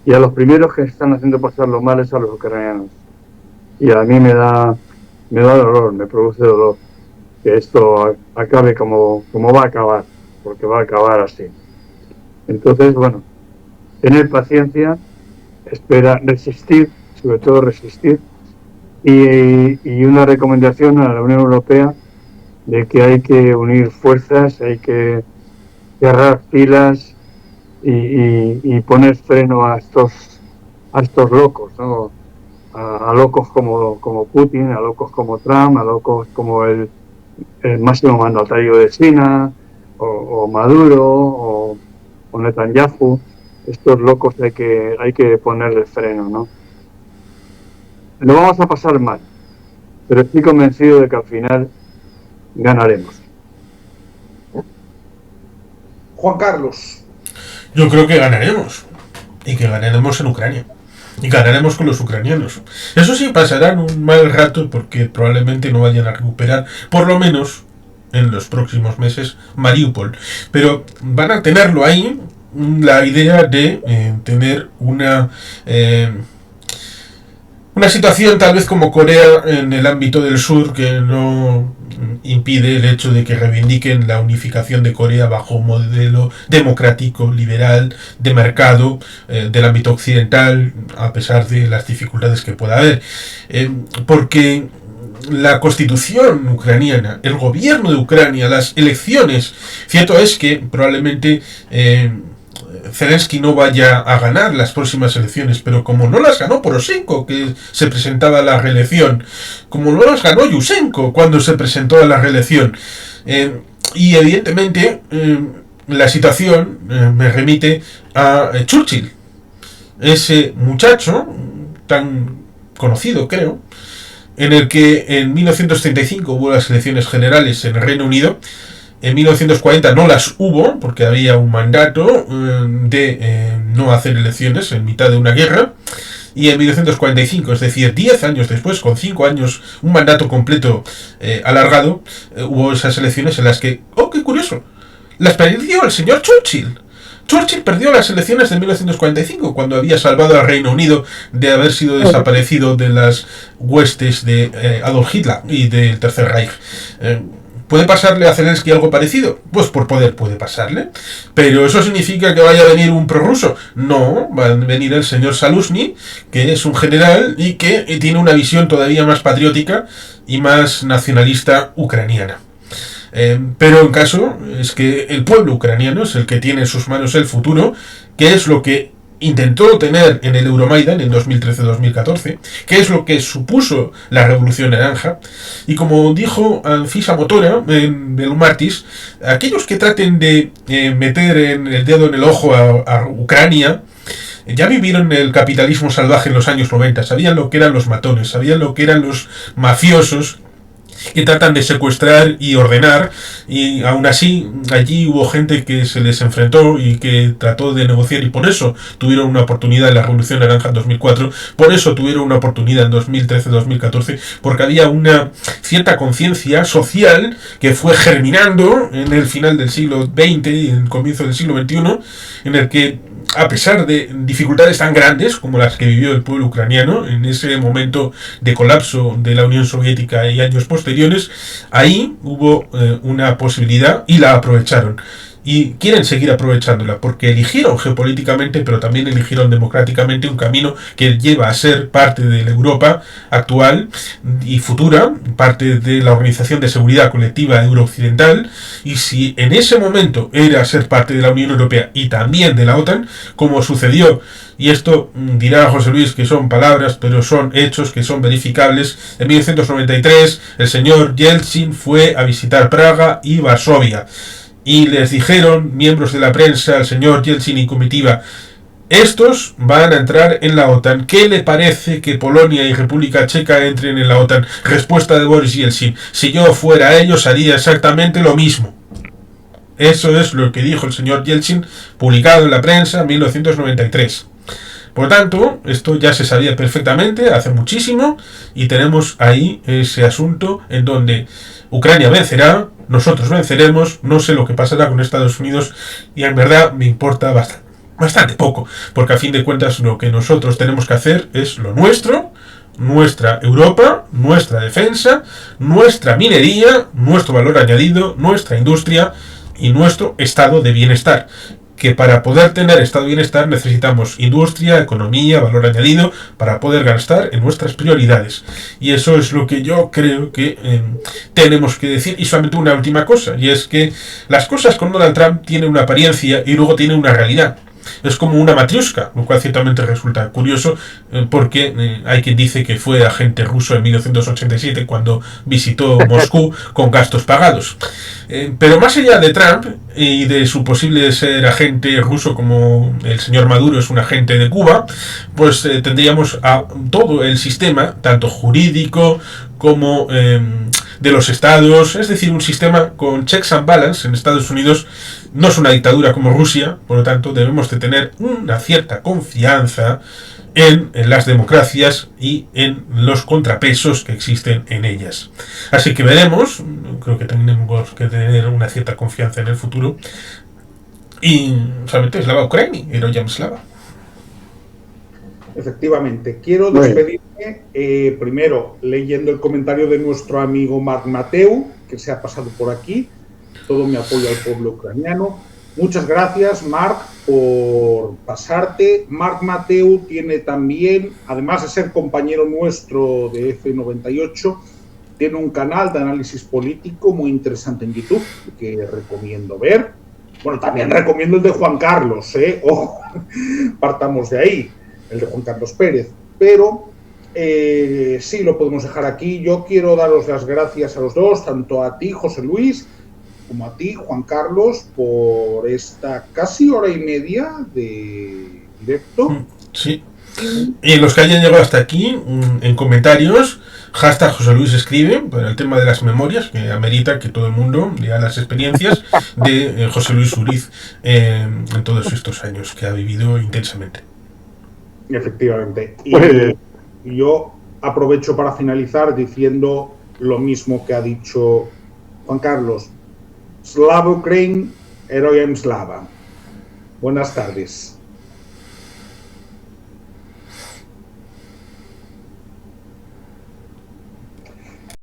Y a los primeros que están haciendo pasarlo mal es a los ucranianos. Y a mí me da dolor, me produce dolor que esto acabe como va a acabar, porque va a acabar así. Entonces, bueno, tener paciencia, resistir, sobre todo resistir, y una recomendación a la Unión Europea de que hay que unir fuerzas, hay que cerrar filas y poner freno a estos locos, ¿no? A locos como Putin, a locos como Trump, a locos como el máximo mandatario de China, o Maduro, o Netanyahu. Estos locos hay que ponerle freno, ¿no? Lo vamos a pasar mal, pero estoy convencido de que al final ganaremos. Juan Carlos. Yo creo que ganaremos, y que ganaremos en Ucrania, y ganaremos con los ucranianos. Eso sí, pasarán un mal rato porque probablemente no vayan a recuperar, por lo menos en los próximos meses, Mariupol, pero van a tenerlo ahí, la idea de tener una situación tal vez como Corea en el ámbito del sur, que no impide el hecho de que reivindiquen la unificación de Corea bajo un modelo democrático, liberal, de mercado, del ámbito occidental, a pesar de las dificultades que pueda haber. Porque la constitución ucraniana, el gobierno de Ucrania, las elecciones, cierto es que probablemente Zelensky no vaya a ganar las próximas elecciones, pero como no las ganó Poroshenko, que se presentaba a la reelección, como no las ganó Yushchenko cuando se presentó a la reelección, y evidentemente la situación me remite a Churchill, ese muchacho tan conocido, creo, en el que en 1935 hubo las elecciones generales en el Reino Unido. En 1940 no las hubo porque había un mandato de no hacer elecciones en mitad de una guerra. Y en 1945, es decir, 10 años después, con 5 años, un mandato completo alargado, hubo esas elecciones en las que, oh, qué curioso, las perdió el señor Churchill. Churchill perdió las elecciones de 1945, cuando había salvado al Reino Unido de haber sido desaparecido de las huestes de Adolf Hitler y del Tercer Reich. ¿Puede pasarle a Zelensky algo parecido? Pues por poder puede pasarle. ¿Pero eso significa que vaya a venir un prorruso? No, va a venir el señor Zaluzny, que es un general y que tiene una visión todavía más patriótica y más nacionalista ucraniana. Pero en caso es que el pueblo ucraniano es el que tiene en sus manos el futuro, que es lo que intentó tener en el Euromaidan en 2013-2014, que es lo que supuso la Revolución Naranja, y como dijo Anfisa Motora en Belumartis, aquellos que traten de meter el dedo en el ojo a Ucrania ya vivieron el capitalismo salvaje en los años 90, sabían lo que eran los matones, sabían lo que eran los mafiosos que tratan de secuestrar y ordenar, y aún así allí hubo gente que se les enfrentó y que trató de negociar, y por eso tuvieron una oportunidad en la Revolución Naranja en 2004, por eso tuvieron una oportunidad en 2013-2014, porque había una cierta conciencia social que fue germinando en el final del siglo XX y en el comienzo del siglo XXI, en el que a pesar de dificultades tan grandes como las que vivió el pueblo ucraniano en ese momento de colapso de la Unión Soviética y años posteriores, ahí hubo una posibilidad y la aprovecharon. Y quieren seguir aprovechándola porque eligieron geopolíticamente, pero también eligieron democráticamente un camino que lleva a ser parte de la Europa actual y futura, parte de la Organización de Seguridad Colectiva Eurooccidental. Y si en ese momento era ser parte de la Unión Europea y también de la OTAN, como sucedió, y esto dirá José Luis que son palabras, pero son hechos que son verificables, en 1993 el señor Yeltsin fue a visitar Praga y Varsovia. Y les dijeron, miembros de la prensa, al señor Yeltsin y comitiva, estos van a entrar en la OTAN. ¿Qué le parece que Polonia y República Checa entren en la OTAN? Respuesta de Boris Yeltsin, si yo fuera ellos haría exactamente lo mismo. Eso es lo que dijo el señor Yeltsin, publicado en la prensa en 1993. Por tanto, esto ya se sabía perfectamente hace muchísimo, y tenemos ahí ese asunto en donde Ucrania vencerá, nosotros venceremos, no sé lo que pasará con Estados Unidos, y en verdad me importa bastante poco, porque a fin de cuentas lo que nosotros tenemos que hacer es lo nuestro, nuestra Europa, nuestra defensa, nuestra minería, nuestro valor añadido, nuestra industria y nuestro estado de bienestar. Que para poder tener estado de bienestar necesitamos industria, economía, valor añadido, para poder gastar en nuestras prioridades. Y eso es lo que yo creo que tenemos que decir. Y solamente una última cosa, y es que las cosas con Donald Trump tienen una apariencia y luego tienen una realidad. Es como una matriusca, lo cual ciertamente resulta curioso, porque hay quien dice que fue agente ruso en 1987 cuando visitó Moscú con gastos pagados. Pero más allá de Trump y de su posible ser agente ruso, como el señor Maduro es un agente de Cuba, pues tendríamos a todo el sistema, tanto jurídico como de los estados, es decir, un sistema con checks and balance en Estados Unidos. No es una dictadura como Rusia, por lo tanto debemos de tener una cierta confianza en las democracias y en los contrapesos que existen en ellas. Así que veremos, creo que tenemos que tener una cierta confianza en el futuro. Y solamente Slava Ukraini, Heroyam Slava. Efectivamente, quiero despedirme primero leyendo el comentario de nuestro amigo Marc Mateu, que se ha pasado por aquí. Todo mi apoyo al pueblo ucraniano. Muchas gracias, Marc, por pasarte. Marc Mateu tiene también, además de ser compañero nuestro de F98, tiene un canal de análisis político muy interesante en YouTube que recomiendo ver. Bueno, también recomiendo el de Juan Carlos, ojo, partamos de ahí, el de Juan Carlos Pérez. Pero sí, lo podemos dejar aquí. Yo quiero daros las gracias a los dos, tanto a ti, José Luis, como a ti, Juan Carlos, por esta casi hora y media de directo. Sí. Y los que hayan llegado hasta aquí, en comentarios, hashtag José Luis escribe, para el tema de las memorias, que amerita que todo el mundo lea las experiencias de José Luis Uriz en todos estos años que ha vivido intensamente. Efectivamente. Y yo aprovecho para finalizar diciendo lo mismo que ha dicho Juan Carlos. Slava Ukraine, Heroyam Slava. Buenas tardes.